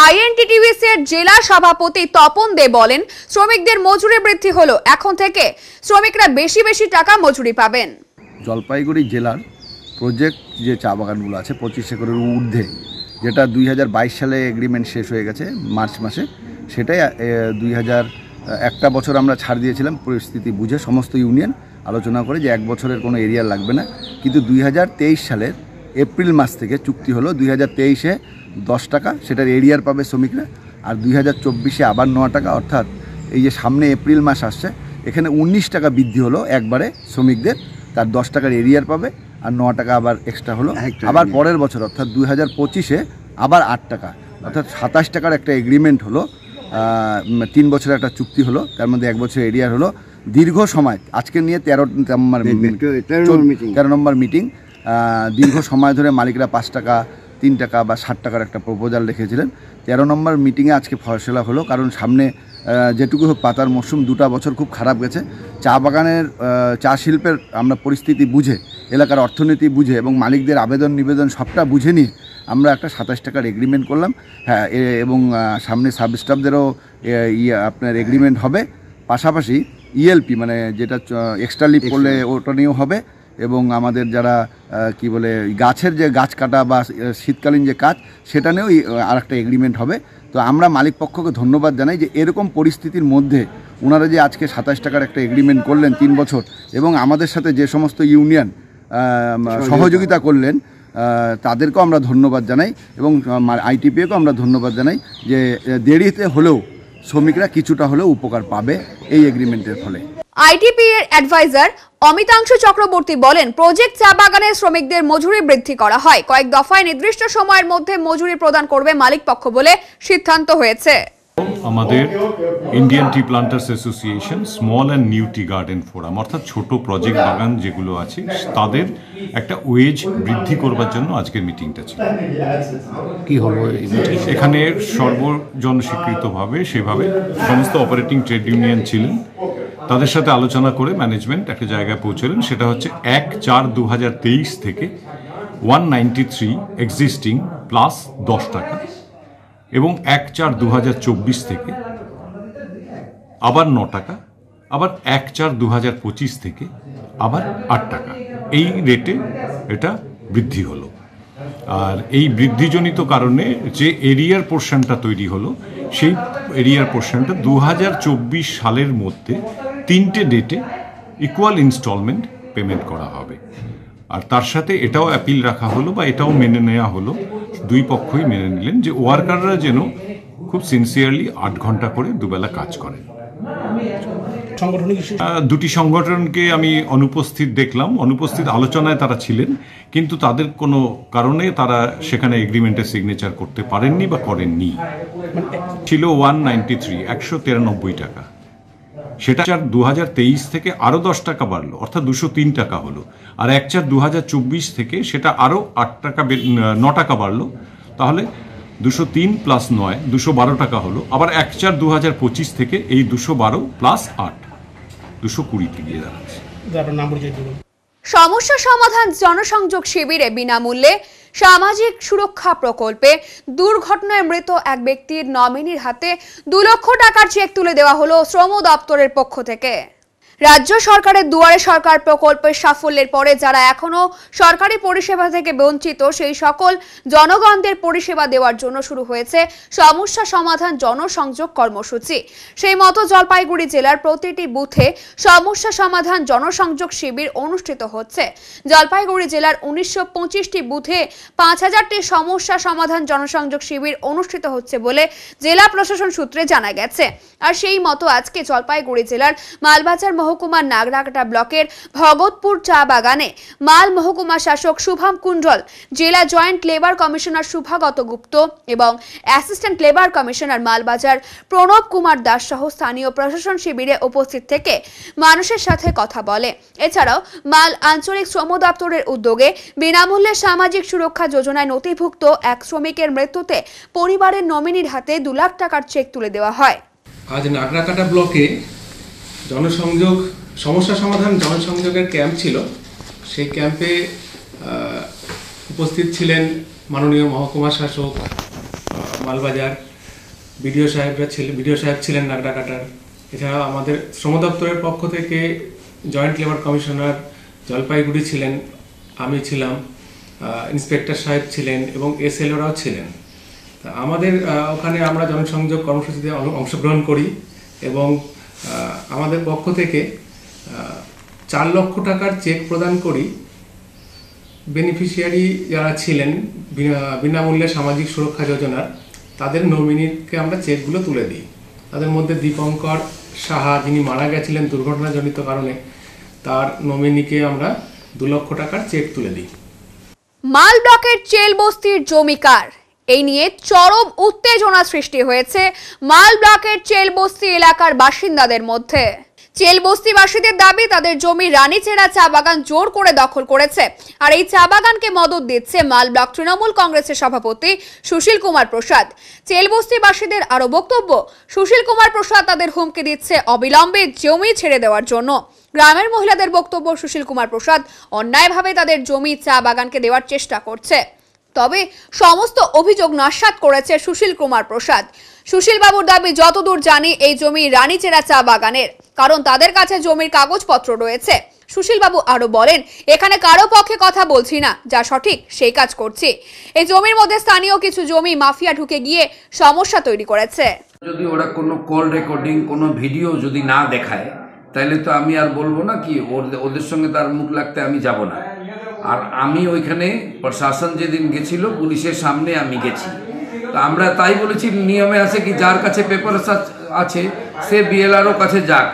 আইএনটিটিউসির জেলা সভাপতি তপন দে বলেন, শ্রমিকদের মজুরি বৃদ্ধি হলো, এখন থেকে শ্রমিকরা বেশি বেশি টাকা মজুরি পাবেন। জলপাইগুড়ি জেলার প্রজেক্ট যে চা বাগানগুলো আছে 25 একরের ঊর্ধ্বে, যেটা 2022 সালে এগ্রিমেন্ট শেষ হয়ে গেছে মার্চ মাসে, সেটাই 1 বছর আমরা ছাড় দিয়েছিলাম পরিস্থিতি বুঝে সমস্ত ইউনিয়ন আলোচনা করে যে 1 বছরের কোনো এরিয়া লাগবে না। কিন্তু 2023 সালের এপ্রিল মাস থেকে চুক্তি হলো, 2023-এ 10 টাকা সেটার এরিয়ার পাবে শ্রমিকরা, আর 2024-এ আবার 9 টাকা, অর্থাৎ এই যে সামনে এপ্রিল মাস আসছে এখানে 19 টাকা বৃদ্ধি হলো একবারে শ্রমিকদের, তার 10 টাকার এরিয়ার পাবে আর 9 টাকা আবার এক্সট্রা হলো। আবার পরের বছর অর্থাৎ 2025-এ আবার 8 টাকা, অর্থাৎ 27 টাকার একটা এগ্রিমেন্ট হলো, 3 বছরের একটা চুক্তি হলো, তার মধ্যে 1 বছর এরিয়ার হলো। দীর্ঘ সময় আজকে নিয়ে 13 নম্বর মিটিং, দীর্ঘ সময় ধরে মালিকরা 5 টাকা 3 টাকা বা 60 টাকার একটা প্রপোজাল রেখেছিলেন। 13 নম্বর মিটিংয়ে আজকে ফয়সলা হলো, কারণ সামনে যেটুকু হোক পাতার মরশুম, 2টা বছর খুব খারাপ গেছে। চা বাগানের চা শিল্পের আমরা পরিস্থিতি বুঝে, এলাকার অর্থনীতি বুঝে এবং মালিকদের আবেদন নিবেদন সবটা বুঝে নিয়ে আমরা একটা 27 টাকার এগ্রিমেন্ট করলাম। হ্যাঁ, এবং সামনে সাব স্টাফদেরও আপনার এগ্রিমেন্ট হবে, পাশাপাশি ইএলপি মানে যেটা এক্সট্রা লিভ করলে ওটা নিয়েও হবে, এবং আমাদের যারা কি বলে গাছের যে গাছ কাটা বা শীতকালীন যে কাজ সেটা নিয়েও আর একটা এগ্রিমেন্ট হবে। তো আমরা মালিক পক্ষকে ধন্যবাদ জানাই যে এরকম পরিস্থিতির মধ্যে ওনারা যে আজকে 27 টাকার একটা এগ্রিমেন্ট করলেন 3 বছর, এবং আমাদের সাথে যে সমস্ত ইউনিয়ন সহযোগিতা করলেন তাদেরকেও আমরা ধন্যবাদ জানাই, এবং আইটিপিএকেও আমরা ধন্যবাদ জানাই যে দেরিতে হলেও শ্রমিকরা কিছুটা হলেও উপকার পাবে এই এগ্রিমেন্টের ফলে। আইটিপি এর অ্যাডভাইজার অমিতাংশু চক্রবর্তী বলেন, প্রজেক্ট চা বাগানের শ্রমিকদের মজুরি বৃদ্ধি করা হয়। কয়েক দফায় নির্দিষ্ট সময়ের মধ্যে মজুরি প্রদান করবে মালিক পক্ষ বলে সিদ্ধান্ত হয়েছে। আমাদের Indian T planters association small and new tea garden forum অর্থাৎ ছোট প্রজেক্ট বাগান যেগুলো আছে তাদের একটা ওয়েজ বৃদ্ধি করবার জন্য আজকের মিটিংটা ছিল। কি হলো এখানে সর্বজনস্বীকৃতভাবে সেভাবে সমস্ত অপারেটিং ট্রেড ইউনিয়ন ছিলেন, তাদের সাথে আলোচনা করে ম্যানেজমেন্ট একটা জায়গায় পৌঁছলেন। সেটা হচ্ছে 1/4/2023 থেকে 193 এক্সিস্টিং প্লাস 10 টাকা এবং 1/4/2024 থেকে আবার 9 টাকা, আবার 1/4/2025 থেকে আবার 8 টাকা, এই রেটে এটা বৃদ্ধি হলো। আর এই বৃদ্ধিজনিত কারণে যে এরিয়ার পোর্শনটা তৈরি হলো সেই এরিয়ার পোর্শনটা 2024 সালের মধ্যে 3টে ডেটে ইকুয়াল ইনস্টলমেন্ট পেমেন্ট করা হবে। আর তার সাথে এটাও অ্যাপিল রাখা হলো বা এটাও মেনে নেওয়া হলো, দুই পক্ষই মেনে নিলেন যে ওয়ার্কাররা যেন খুব সিনসিয়ারলি 8 ঘন্টা করে দুবেলা কাজ করেন। দুটি সংগঠনকে আমি অনুপস্থিত দেখলাম, অনুপস্থিত আলোচনায় তারা ছিলেন, কিন্তু তাদের কোনো কারণে তারা সেখানে এগ্রিমেন্টে সিগনেচার করতে পারেননি বা করেননি। ছিল 193 টাকা, সেটা 2023 থেকে আরও 10 টাকা বাড়লো, অর্থাৎ 203 টাকা হলো। আর 1/4/2024 থেকে সেটা আরও 9 টাকা বাড়লো, তাহলে 203 + 9 212 টাকা হলো। আবার 1/4/2025 থেকে এই 212 + 8 220 গিয়ে দাঁড়াচ্ছে। সমস্যা সমাধান জনসংযোগ শিবিরে বিনামূল্যে সামাজিক সুরক্ষা প্রকল্পে দুর্ঘটনায় মৃত এক ব্যক্তির নমিনির হাতে 2 লক্ষ টাকার চেক তুলে দেওয়া হলো শ্রম দপ্তরের পক্ষ থেকে। রাজ্য সরকারের দুয়ারে সরকার প্রকল্পের সাফল্যের পরে যারা এখনো সরকারি পরিষেবা থেকে বঞ্চিত সেই সকল জনগণদের পরিষেবা দেওয়ার জন্য শুরু হয়েছে সমস্যা সমাধান জনসংযোগ কর্মসূচি। সেই মতো জলপাইগুড়ি জেলার প্রতিটি বুথে সমস্যা সমাধান জনসংযোগ শিবির অনুষ্ঠিত হচ্ছে। জলপাইগুড়ি জেলার 1925টি বুথে 5000টি সমস্যা সমাধান জনসংযোগ শিবির অনুষ্ঠিত হচ্ছে বলে জেলা প্রশাসন সূত্রে জানা গেছে। আর সেই মতো আজকে জলপাইগুড়ি জেলার মালবাজার মহকুমার নাগরাকাটা ব্লকের ভগতপুর চা বাগানে মাল মহকুমা শাসক শুভম কুণ্ডল, জেলা জয়েন্ট লেবার কমিশনার শুভাগত গুপ্ত এবং assistant labour commissioner Malbazar Pranab Kumar Das সহ স্থানীয় প্রশাসন শিবিরে উপস্থিত থেকে মানুষের সাথে কথা বলে। এছাড়াও মাল আঞ্চলিক শ্রম দপ্তরের উদ্যোগে বিনামূল্যে সামাজিক সুরক্ষা যোজনায় নথিভুক্ত এক শ্রমিকের মৃত্যুতে পরিবারের নমিনির হাতে 2 লাখ টাকার চেক তুলে দেওয়া হয়। আজ নাগরাকাটা ব্লকে জনসংযোগ সমস্যা সমাধান জনসংযোগের ক্যাম্প ছিল। সেই ক্যাম্পে উপস্থিত ছিলেন মাননীয় মহকুমা শাসক মালবাজার, বিডিও সাহেব ছিলেন নাগরাকাটার। এছাড়াও আমাদের শ্রম দপ্তরের পক্ষ থেকে জয়েন্ট লেবার কমিশনার জলপাইগুড়ি ছিলেন, আমি ছিলাম, ইন্সপেক্টর সাহেব ছিলেন এবং এসএলওরাও ছিলেন। তা আমাদের ওখানে আমরা জনসংযোগ কর্মসূচিতে অংশগ্রহণ করি এবং আমাদের পক্ষ থেকে 4 লক্ষ টাকার চেক প্রদান করি। বেনিফিশিয়ারি যারা ছিলেন বিনামূল্যে সামাজিক সুরক্ষা যোজনার, তাদের নমিনিকে আমরা চেকগুলো তুলে দিই। তাদের মধ্যে দীপঙ্কর সাহা, যিনি মারা গেছিলেন দুর্ঘটনাজনিত কারণে, তার নমিনিকে আমরা 2 লক্ষ টাকার চেক তুলে দিই। মাল ব্লকের চেল বস্তির জমিকার, এই নিয়ে চরম উত্তেজনা সৃষ্টি হয়েছে মাল ব্লকের চেলবস্তি এলাকার বাসিন্দাদের মধ্যে। চেলবস্তিবাসীদের দাবি তাদের জমি রানীচেরা চা বাগান জোর করে দখল করেছে। আর এই চা বাগানকে মদত দিচ্ছে মাল ব্লক তৃণমূল কংগ্রেসের সভাপতি সুশীল কুমার প্রসাদ। চেলবস্তিবাসীদের আরো বক্তব্য, সুশীল কুমার প্রসাদ তাদের হুমকি দিচ্ছে অবিলম্বে জমি ছেড়ে দেওয়ার জন্য। গ্রামের মহিলাদের বক্তব্য, সুশীল কুমার প্রসাদ অন্যায়ভাবে তাদের জমি চা বাগানকে দেওয়ার চেষ্টা করছে। তবে সমস্ত অভিযোগ নস্যাৎ করেছে সুশীল কুমার প্রসাদ। সুশীল বাবুর দাবি, যতদূর জানি এই জমি রানীচেরা চা বাগানের, কারণ তাদের কাছে জমির কাগজপত্র রয়েছে। সুশীল বাবু আরো বলেন, এখানে কারো পক্ষে কথা বলছি না, যা সঠিক সেই কাজ করছি। এই জমির মধ্যে স্থানীয় কিছু জমি মাফিয়া ঢুকে গিয়ে সমস্যা তৈরি করেছে। যদি ওরা কোনো কল রেকর্ডিং, কোনো ভিডিও যদি না দেখায়, তাহলে তো আমি আর বলবো না কি ওদের সঙ্গে তার মুখ লাগতে আমি যাব না। আর আমি ওইখানে প্রশাসন যেদিন গেছিল, পুলিশের সামনে আমি গেছি, তো আমরা তাই বলেছি, নিয়মে আছে কি যার কাছে পেপার আছে সে বিএলআরও কাছে যাক,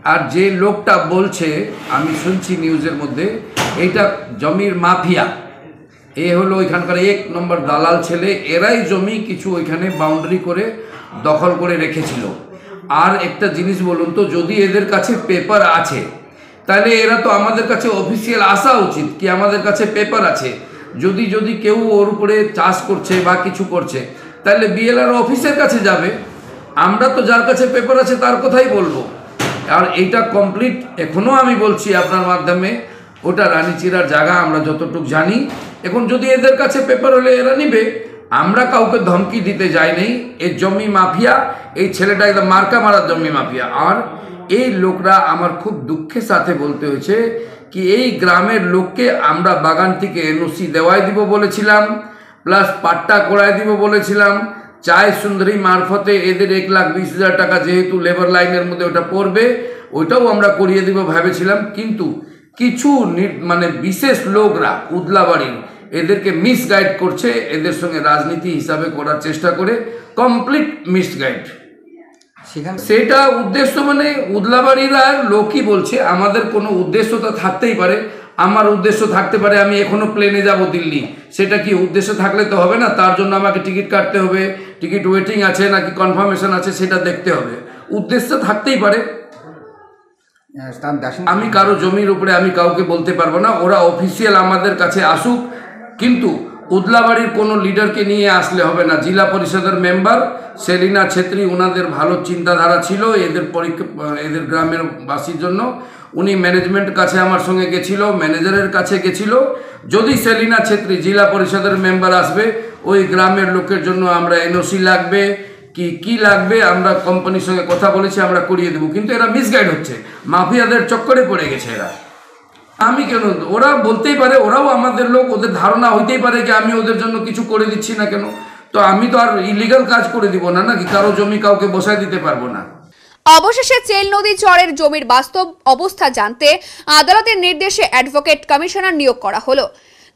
আর যে লোকটা বলছে, আমি শুনছি নিউজের মধ্যে, এইটা জমির মাফিয়া, এ হলো ওইখানকার 1 নম্বর দালাল ছেলে। এরাই জমি কিছু ওইখানে বাউন্ডারি করে দখল করে রেখেছিল। আর একটা জিনিস বলুন তো, যদি এদের কাছে পেপার আছে তাহলে এরা তো আমাদের কাছে অফিসিয়াল আসা উচিত কি আমাদের কাছে পেপার আছে। যদি কেউ ওর উপরে চাষ করছে বা কিছু করছে তাহলে বিএলআর অফিসের কাছে যাবে। আমরা তো যার কাছে পেপার আছে তার কথাই বলবো। আর এইটা কমপ্লিট, এখনও আমি বলছি আপনার মাধ্যমে, ওটা রানীচিরার জায়গা আমরা যতটুকু জানি। এখন যদি এদের কাছে পেপার হলে এরা নিবে, আমরা কাউকে ধমকি দিতে যাই নেই। এই জমি মাফিয়া, এই ছেলেটা একদম মার্কা মারার জমি মাফিয়া। আর এই লোকরা, আমার খুব দুঃখের সাথে বলতে হয়েছে কি, এই গ্রামের লোককে আমরা বাগান থেকে এনওসি দেওয়াই দিব বলেছিলাম, প্লাস পাট্টা করাই দিব বলেছিলাম। চায় সুন্দরী মারফতে এদের 1,20,000 টাকা যেহেতু লেবার লাইনের মধ্যে ওটা পড়বে, ওইটাও আমরা করিয়ে দিব ভেবেছিলাম। কিন্তু কিছু মানে বিশেষ লোকরা উদলাবাড়ির এদেরকে মিসগাইড করছে, এদের সঙ্গে রাজনীতি হিসাবে করার চেষ্টা করে, কমপ্লিট মিসগাইড। সেটা উদ্দেশ্য মানে উদলাবাড়িরা লোকই বলছে, আমাদের কোনো উদ্দেশ্য তো থাকতেই পারে। আমার উদ্দেশ্য থাকতে পারে আমি এখনো প্লেনে যাব দিল্লি, সেটা কি উদ্দেশ্য থাকলে তো হবে না, তার জন্য আমাকে টিকিট কাটতে হবে, টিকিট ওয়েটিং আছে নাকি কনফার্মেশন আছে সেটা দেখতে হবে। উদ্দেশ্য থাকতেই পারে। আমি কারো জমির উপরে আমি কাউকে বলতে পারবো না, ওরা অফিসিয়াল আমাদের কাছে আসুক। কিন্তু উদলাবাড়ির কোনো লিডারকে নিয়ে আসলে হবে না। জেলা পরিষদের মেম্বার সেলিনা ছেত্রী, ওনাদের ভালো চিন্তাধারা ছিল এদের গ্রামের বাসীর জন্য। উনি ম্যানেজমেন্ট কাছে আমার সঙ্গে গেছিল, ম্যানেজারের কাছে গেছিল। যদি সেলিনা ছেত্রী জেলা পরিষদের মেম্বার আসবে, ওই গ্রামের লোকের জন্য আমরা এনওসি লাগবে কি লাগবে আমরা কোম্পানির সঙ্গে কথা বলেছি, আমরা করিয়ে দেবো। কিন্তু এরা মিসগাইড হচ্ছে, মাফিয়াদের চক্করে পড়ে গেছে এরা। আমি কেন, ওরা বলতেই পারে, ওরাও আমাদের লোক, ওদের ধারণা হইতেই পারে যে আমি ওদের জন্য কিছু করে দিচ্ছি না কেন। তো আমি তো আর ইলিগাল কাজ করে দিব না নাকি, কারো জমি কাউকে বসায় দিতে পারবো না। অবশেষে চেল নদী চরের জমির বাস্তব অবস্থা জানতে আদালতের নির্দেশে অ্যাডভোকেট কমিশনার নিয়োগ করা হলো।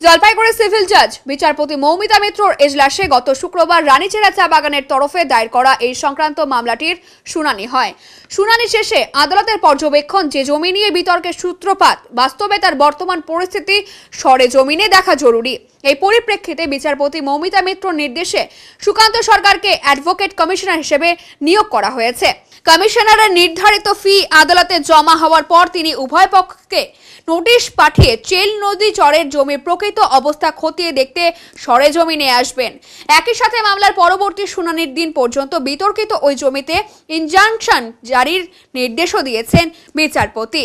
জলপাইগুড়ি সিভিল জাজ বিচারপতি মৌমিতা মিত্রর এজলাসে গত শুক্রবার রানীচেরা চা বাগানের তরফে দায়ের করা এই সংক্রান্ত মামলাটির শুনানি হয়। শুনানি শেষে আদালতের পর্যবেক্ষণ, যে জমি নিয়ে বিতর্কের সূত্রপাত, বাস্তবে তার বর্তমান পরিস্থিতি সরে জমিনে দেখা জরুরি। এই পরিপ্রেক্ষিতে বিচারপতি মৌমিতা মিত্রর নির্দেশে সুকান্ত সরকারকে অ্যাডভোকেট কমিশনার হিসেবে নিয়োগ করা হয়েছে। কমিশনারের নির্ধারিত ফি আদালতে জমা হওয়ার পর তিনি উভয় পক্ষকে নোটিশ পাঠিয়ে চেল নদী চরের জমির প্রকৃত অবস্থা খতিয়ে দেখতে সরেজমিনে আসবেন। একই সাথে মামলার পরবর্তী শুনানির দিন পর্যন্ত বিতর্কিত ওই জমিতে ইনজাংশন জারির নির্দেশও দিয়েছেন বিচারপতি।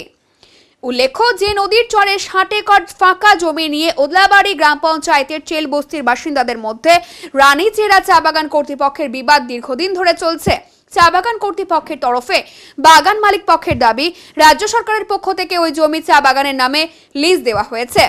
উল্লেখ্য, যে নদীর চরে 60 একর ফাঁকা জমি নিয়ে ওদলাবাড়ি গ্রাম পঞ্চায়েতের চেল বস্তির বাসিন্দাদের মধ্যে রানীচেরা চা বাগান কর্তৃপক্ষের বিবাদ দীর্ঘদিন ধরে চলছে। চা বাগান কর্তৃপক্ষের তরফে বাগান মালিক পক্ষের দাবি, রাজ্য সরকারের পক্ষ থেকে ওই জমি চা বাগানের নামে লিজ দেওয়া হয়েছে।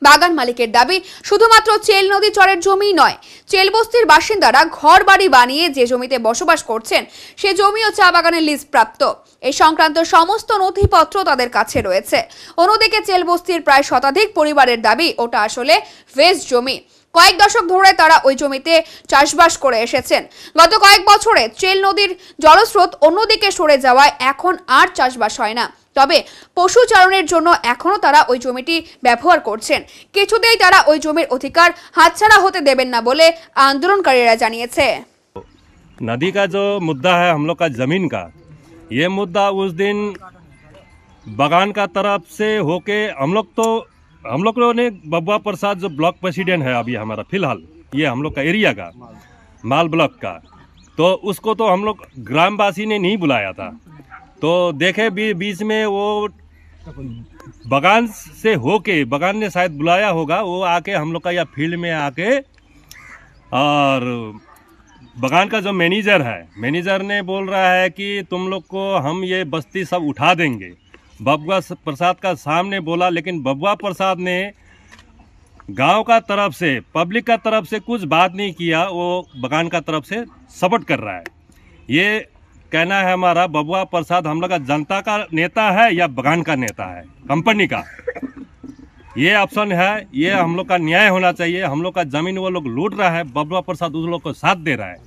বাগান মালিকের দাবি, শুধুমাত্র চেল নদী চরের জমি নয়, চেল বস্তির বাসিন্দারা ঘর বাড়ি বানিয়ে যে জমিতে বসবাস করছেন সে জমিও চা বাগানের লিজ প্রাপ্ত। এই সংক্রান্ত সমস্ত নথিপত্র তাদের কাছে রয়েছে। অন্যদিকে চেল বস্তির প্রায় শতাধিক পরিবারের দাবি, ওটা আসলে ওয়েস্ট জমি। কয়েক দশক ধরে তারা ওই জমিতে চাষবাস করে এসেছেন। গত কয়েক বছরে চেল নদীর জলস্রোত অন্যদিকে সরে যাওয়ায় এখন আর চাষবাস হয় না। তবে পশু চারণের জন্য এখনো তারা ওই জমিটি ব্যবহার করছেন। কিছুতেই তারা ওই জমির অধিকার হাতছাড়া হতে দেবেন না বলে আন্দোলনকারীরা জানিয়েছে। नदी का जो मुद्दा है हम लोग का ज़मीन का, ये मुद्दा उस दिन बगान का तरफ से होके हम लोग ने बब्बा प्रसाद जो ब्लॉक प्रेसिडेंट है अभी हमारा फिलहाल, ये हम लोग का एरिया का माल ब्लॉक का, तो उसको तो हम लोग ग्रामवासी ने नहीं बुलाया था। तो देखे बीच में वो बगान से होके, बगान ने शायद बुलाया होगा, वो आके हम लोग का या फील्ड में आके, और बगान का जो मैनेजर है, मैनेजर ने बोल रहा है कि तुम लोग को हम ये बस्ती सब उठा देंगे। बब्बा प्रसाद का सामने बोला, लेकिन बब्बा प्रसाद ने गांव का तरफ से, पब्लिक का तरफ से कुछ बात नहीं किया, वो बगान का तरफ से सपोर्ट कर रहा है। ये कहना है हमारा, बब्बा प्रसाद हम लोग का जनता का नेता है या बगान का नेता है, कंपनी का, ये ऑप्शन है, ये हम लोग का न्याय होना चाहिए। हम लोग का जमीन वो लोग लूट रहा है, बबुआ प्रसाद उस लोग को साथ दे रहा है।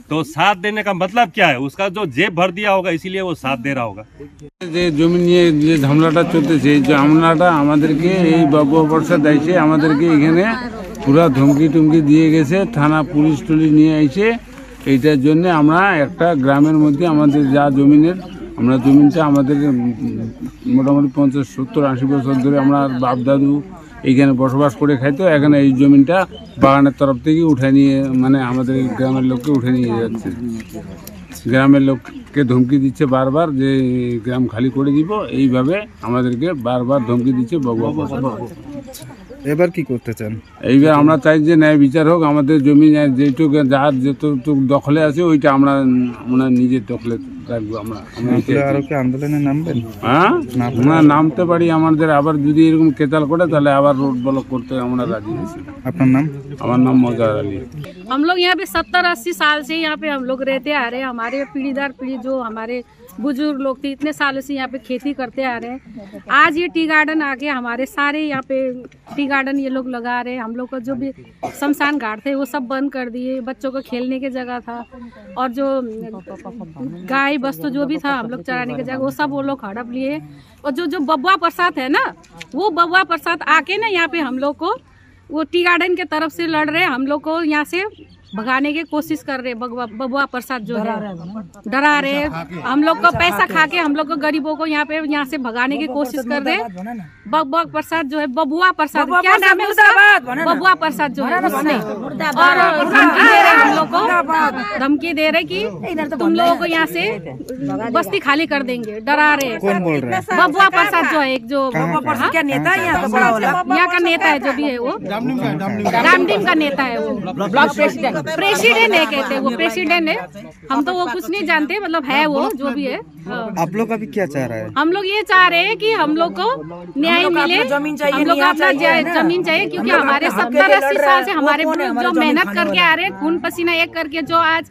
तो साथ देने का मतलब क्या है? उसका जो जेब भर दिया होगा, इसीलिए वो साथ दे रहा होगा। যে জমি নিয়ে যে ঝামেলাটা চলতেছে, এই ঝামেলাটা আমাদেরকে এই ববুয়া প্রসাদ এসে আমাদেরকে এখানে পুরা ধমকি টমকি দিয়ে গেছে, থানা পুলিশ টুলিশ নিয়ে এসে এইটার জন্য আমরা একটা গ্রামের মধ্যে আমাদের যা জমিনের আমরা জমিনটা আমাদের মোটামুটি 50-70-80 বছর ধরে আমরা বাপ দাদু এইখানে বসবাস করে খাইতো, এখানে এই জমিনটা বাগানের তরফ থেকে উঠে নিয়ে মানে আমাদের গ্রামের লোককে উঠে নিয়ে যাচ্ছে। গ্রামের লোককে ধমকি দিচ্ছে বারবার যে গ্রাম খালি করে দিব, এইভাবে আমাদেরকে বারবার ধমকি দিচ্ছে ববুয়া প্রসাদ। এবার কি করতে চান? এইবার আমরা চাই যে ন্যায় বিচার হোক, আমাদের জমি যেটুকু যার যতটুকু দখলে আছে ওইটা আমরা নিজের দখলে রাখবো। আমরা আরো কি আন্দোলনে নামবেন? হ্যাঁ, আমরা নামতে পারি। আমাদের আবার যদি এরকম কেতাল করে তাহলে আবার রোড ব্লক করতে আমরা রাজি আছি। আপনার নাম? আমার নাম মজার আলী। हम लोग यहाँ पे 70-80 साल से यहाँ पे हम लोग रहते आ रहे हैं। हमारे पीढ़ी दर पीढ़ी जो हमारे बुजुर्ग लोग थे इतने सालों से यहाँ पे खेती करते आ रहे हैं। आज ये टी गार्डन आके हमारे सारे यहाँ पे टी गार्डन ये लोग लगा रहे हैं। हम लोग का जो भी शमशान घाट थे वो सब बंद कर दिए, बच्चों को खेलने की जगह था और जो गाय वस्तु जो भी था हम लोग चराने की जगह वो सब वो लोग हड़प लिए। और जो बबुआ प्रसाद है ना, वो बबुआ प्रसाद आके ना यहाँ पे हम लोग को वो टी गार्डन के तरफ से लड़ रहे, हम लोग को यहाँ से भगाने की कोशिश कर रहे। बबुआ प्रसाद जो है डरा रहे, हम लोग को पैसा खा के हम लोग को गरीबों को यहाँ से भगाने की कोशिश कर रहे। बबुआ प्रसाद जो है, बबुआ प्रसाद क्या नाम है उसका? बबुआ प्रसाद जो है उसने और धमकी दे रहे हम लोग को, धमकी दे रहे कि तुम लोगों को यहाँ से बस्ती खाली कर देंगे, डरा रहे। कौन बोल रहा है? बबुआ प्रसाद जो है, एक जो क्या नेता है यहाँ का नेता है जो भी है, वो रामडीम का नेता है, वो ब्लॉक प्रेसिडेंट है, कहते हैं वो प्रेसिडेंट है। हम तो वो कुछ नहीं जानते, मतलब है वो जो भी है। आप लोग अभी क्या चाह रहे हैं? हम लोग ये चाह रहे हैं कि हम लोग को न्याय मिले, हम लोग को अपना जमीन चाहिए, क्योंकि हमारे 70-80 साल से हमारे जो मेहनत करके आ रहे हैं, खून पसीना एक करके जो आज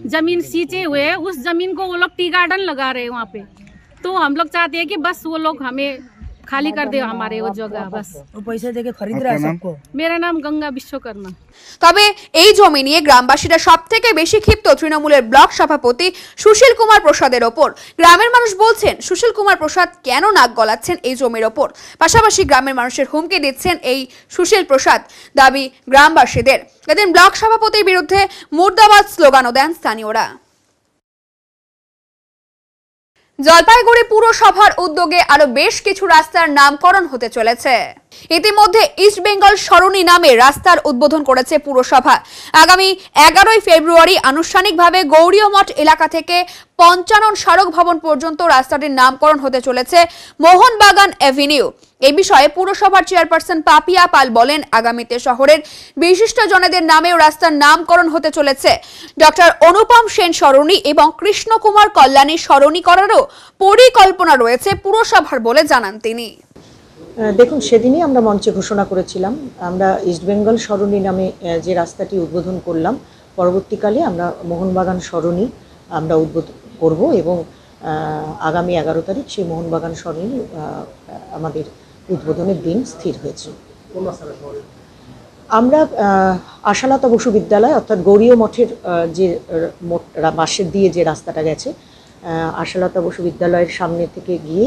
जमीन सींचे हुए है, उस जमीन को वो लोग टी गार्डन लगा रहे हैं वहाँ पे। तो हम लोग चाहते हैं कि बस वो लोग हमें खाली कर दे हमारे वो जगह, बस वो पैसे देके खरीद रहा है सबको। मेरा नाम गंगा विश्वकर्मा। তবে এই জমি নিয়ে গ্রামবাসীরা সবথেকে বেশি ক্ষিপ্ত তৃণমূলের ব্লক সভাপতি সুশীল কুমার প্রসাদের ওপর। গ্রামের মানুষ বলছেন সুশীল কুমার প্রসাদ কেন নাক গলাচ্ছেন এই জমির ওপর, পাশাপাশি গ্রামের মানুষের হুমকি দিচ্ছেন এই সুশীল প্রসাদ। দাবি গ্রামবাসীদের। এদিন ব্লক সভাপতির বিরুদ্ধে মুর্দাবাদ স্লোগানও দেন স্থানীয়রা। জলপাইগুড়ি পুরসভার উদ্যোগে আরো বেশ কিছু রাস্তার নামকরণ হতে চলেছে। ইতিমধ্যে ইস্ট বেঙ্গল সরণি নামে রাস্তার উদ্বোধন করেছে পুরসভা। আগামী 11 ফেব্রুয়ারি আনুষ্ঠানিকভাবে গৌরীয় মঠ এলাকা থেকে পঞ্চানন সড়ক ভবন পর্যন্ত রাস্তাটির নামকরণ হতে চলেছে মোহনবাগান অ্যাভিনিউ। এই বিষয়ে পুরসভার চেয়ারপারসন পাপিয়া পাল বলেন, আগামীতে শহরের বিশিষ্ট জনেদের নামেও রাস্তার নামকরণ হতে চলেছে। ডক্টর অনুপম সেন সরণি এবং কৃষ্ণ কুমার কল্যাণী সরণি করারও পরিকল্পনা রয়েছে পুরসভার বলে জানান তিনি। দেখুন, সেদিনই আমরা মঞ্চে ঘোষণা করেছিলাম আমরা ইস্ট বেঙ্গল সরণি নামে যে রাস্তাটি উদ্বোধন করলাম, পরবর্তীকালে আমরা মোহনবাগান সরণি আমরা উদ্বোধন করব এবং আগামী 11 তারিখ সেই মোহনবাগান সরণি আমাদের উদ্বোধনের দিন স্থির হয়েছে। আমরা আশালতা বসু বিদ্যালয় অর্থাৎ গৌরীয় মঠের যে বাঁশের দিয়ে যে রাস্তাটা গেছে, আশালতা বসু বিদ্যালয়ের সামনে থেকে গিয়ে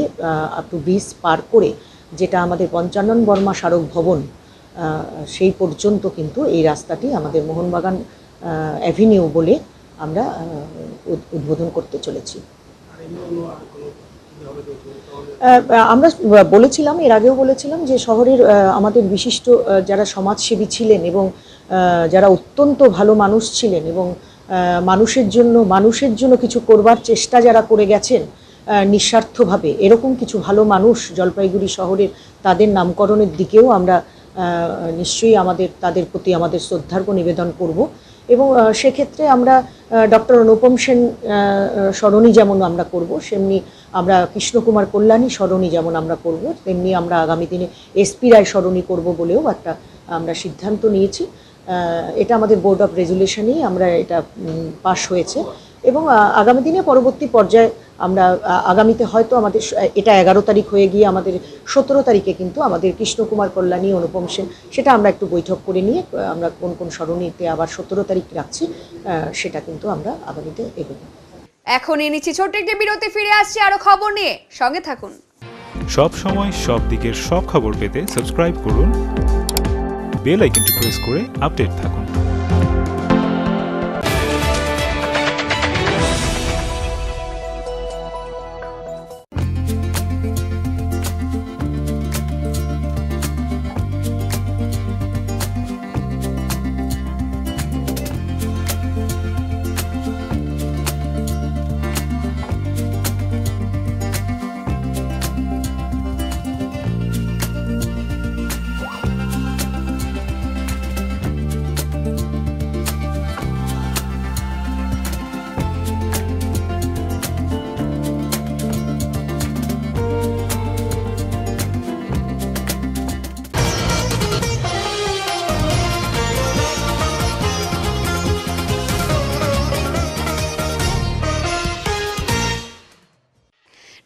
আপ টু ব্রিজ পার করে যেটা আমাদের পঞ্চানন বর্মা স্মারক ভবন, সেই পর্যন্ত কিন্তু এই রাস্তাটি আমাদের মোহনবাগান অ্যাভিনিউ বলে আমরা উদ্বোধন করতে চলেছি। আমরা বলেছিলাম, এর আগেও বলেছিলাম যে শহরের আমাদের বিশিষ্ট যারা সমাজসেবী ছিলেন এবং যারা অত্যন্ত ভালো মানুষ ছিলেন এবং মানুষের জন্য কিছু করবার চেষ্টা যারা করে গেছেন নিঃস্বার্থভাবে, এরকম কিছু ভালো মানুষ জলপাইগুড়ি শহরের, তাদের নামকরণের দিকেও আমরা নিশ্চয়ই তাদের প্রতি আমাদের শ্রদ্ধার্ঘ্য নিবেদন করব। এবং সেক্ষেত্রে আমরা ডক্টর অনুপম সেন সরণি যেমন আমরা করব, সেমনি আমরা কৃষ্ণকুমার কল্যাণী সরণি যেমন আমরা করব, তেমনি আমরা আগামী দিনে এসপি রায় সরণি করব বলেও একটা আমরা সিদ্ধান্ত নিয়েছি। এটা আমাদের বোর্ড অফ রেজুলেশনেই আমরা এটা পাস হয়েছে এবং আগামী দিনে পরবর্তী পর্যায়ে আমরা আগামীতে হয়তো আমাদের এটা 11 তারিখ হয়ে গিয়ে আমাদের 17 তারিখে কিন্তু আমাদের কৃষ্ণকুমার কল্যাণী অনুপম সেন সেটা আমরা একটু বৈঠক করে নিয়ে আমরা কোন কোন সরণিতে আবার 17 তারিখ রাখছি সেটা কিন্তু আমরা আগামীতে এগোবো। এখনই নিচ্ছি ছোট্ট একটি বিরতি, ফিরে আসছি আরো খবর নিয়ে, সঙ্গে থাকুন। সব সময় সব দিকের সব খবর পেতে সাবস্ক্রাইব করুন, বেল আইকনটি প্রেস করে আপডেট থাকুন।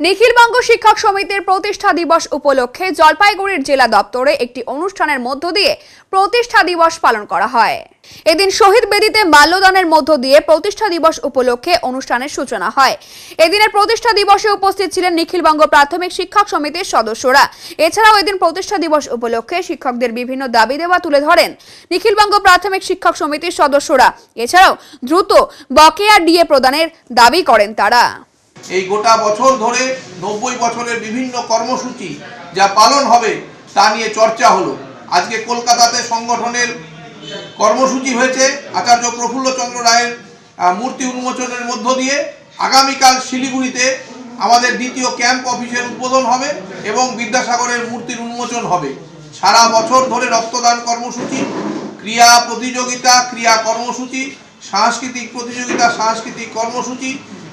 নিখিলবঙ্গ শিক্ষক সমিতির প্রতিষ্ঠা দিবস উপলক্ষে জলপাইগুড়ির জেলা দপ্তরে একটি অনুষ্ঠানের মধ্য দিয়ে প্রতিষ্ঠা দিবস পালন করা হয়। এদিন শহীদ বেদিতে মাল্যদানের মধ্য দিয়ে প্রতিষ্ঠা দিবস উপলক্ষে অনুষ্ঠানের সূচনা হয়। এদিনের প্রতিষ্ঠা দিবসে উপস্থিত ছিলেন নিখিলবঙ্গ প্রাথমিক শিক্ষক সমিতির সদস্যরা। এছাড়াও এদিন প্রতিষ্ঠা দিবস উপলক্ষে শিক্ষকদের বিভিন্ন দাবি দেওয়া তুলে ধরেন নিখিলবঙ্গ প্রাথমিক শিক্ষক সমিতির সদস্যরা। এছাড়াও দ্রুত বকেয়া ডিএ প্রদানের দাবি করেন তারা। এই গোটা বছর ধরে 90 বছরের বিভিন্ন কর্মসূচি যা পালন হবে তা নিয়ে চর্চা হলো। আজকে কলকাতাতে সংগঠনের কর্মসূচি হয়েছে আচার্য প্রফুল্লচন্দ্র রায়ের মূর্তি উন্মোচনের মধ্য দিয়ে। আগামীকাল শিলিগুড়িতে আমাদের দ্বিতীয় ক্যাম্প অফিসের উদ্বোধন হবে এবং বিদ্যাসাগরের মূর্তির উন্মোচন হবে। সারা বছর ধরে রক্তদান কর্মসূচি, ক্রিয়া প্রতিযোগিতা, ক্রিয়া কর্মসূচি, সাংস্কৃতিক প্রতিযোগিতা, সাংস্কৃতিক কর্মসূচি,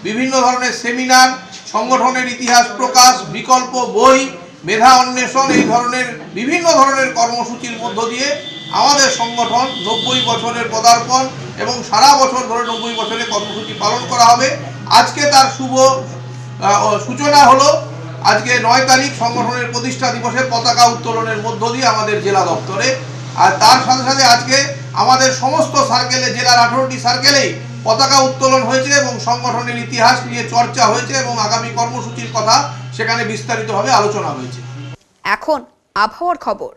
বিভিন্ন ধরনের সেমিনার, সংগঠনের ইতিহাস প্রকাশ, বিকল্প বই, মেধা অন্বেষণ, এই ধরনের বিভিন্ন ধরনের কর্মসূচির মধ্য দিয়ে আমাদের সংগঠন 90 বছরের পদার্পণ এবং সারা বছর ধরে 90 বছরের কর্মসূচি পালন করা হবে। আজকে তার শুভ সূচনা হলো। আজকে 9 তারিখ সংগঠনের প্রতিষ্ঠা দিবসে পতাকা উত্তোলনের মধ্য দিয়ে আমাদের জেলা দপ্তরে। আর তার সাথে সাথে আজকে আমাদের সমস্ত সার্কেলে, জেলার 18টি সার্কেলেই পতাকা উত্তোলন হয়েছে এবং সংগঠনের ইতিহাস নিয়ে চর্চা হয়েছে এবং আগামী কর্মসূচির কথা সেখানে বিস্তারিতভাবে আলোচনা হয়েছে। এখন আবহাওয়ার খবর।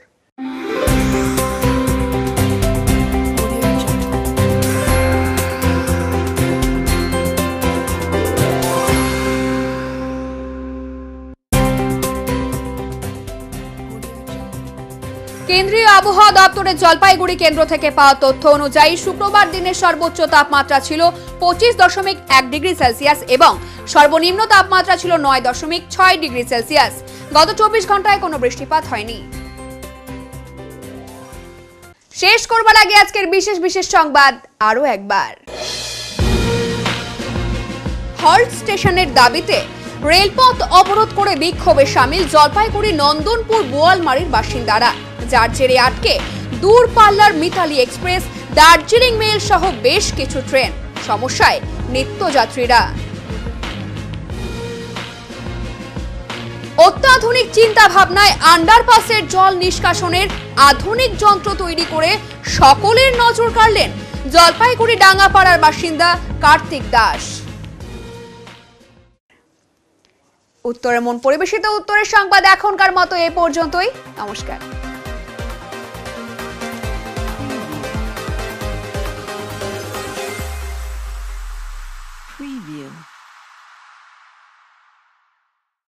কেন্দ্রীয় আবহাওয়া দপ্তরের জলপাইগুড়ি কেন্দ্র থেকে পাওয়া তথ্য অনুযায়ী শুক্রবার দিনের সর্বোচ্চ তাপমাত্রা ছিল 25.1 ডিগ্রি সেলসিয়াস এবং সর্বনিম্ন তাপমাত্রা ছিল 9.6 ডিগ্রি সেলসিয়াস। গত 24 ঘন্টায় কোনো বৃষ্টিপাত হয়নি। শেষ করবার আগে আজকের বিশেষ সংবাদ আরো একবার। হল্ট স্টেশনের দাবিতে রেলপথ অবরোধ করে বিক্ষোভে সামিল জলপাইগুড়ি নন্দনপুর বোয়ালমারির বাসিন্দারা, যার জেরে আটকে দূরপাল্লার মিতালি এক্সপ্রেস, দার্জিলিং মেল সহ বেশ কিছু ট্রেন। সমস্যায় নিত্যযাত্রীরা। অত্যাধুনিক চিন্তা ভাবনায় আন্ডারপাসের জল নিষ্কাশনের আধুনিক যন্ত্র তৈরি করে সকলের নজর কাড়লেন জলপাইগুড়ি ডাঙ্গাপাড়ার বাসিন্দা কার্তিক দাস। উত্তরের মন পরিবেশিত উত্তরের সংবাদ এখনকার মতো এ পর্যন্তই। নমস্কার।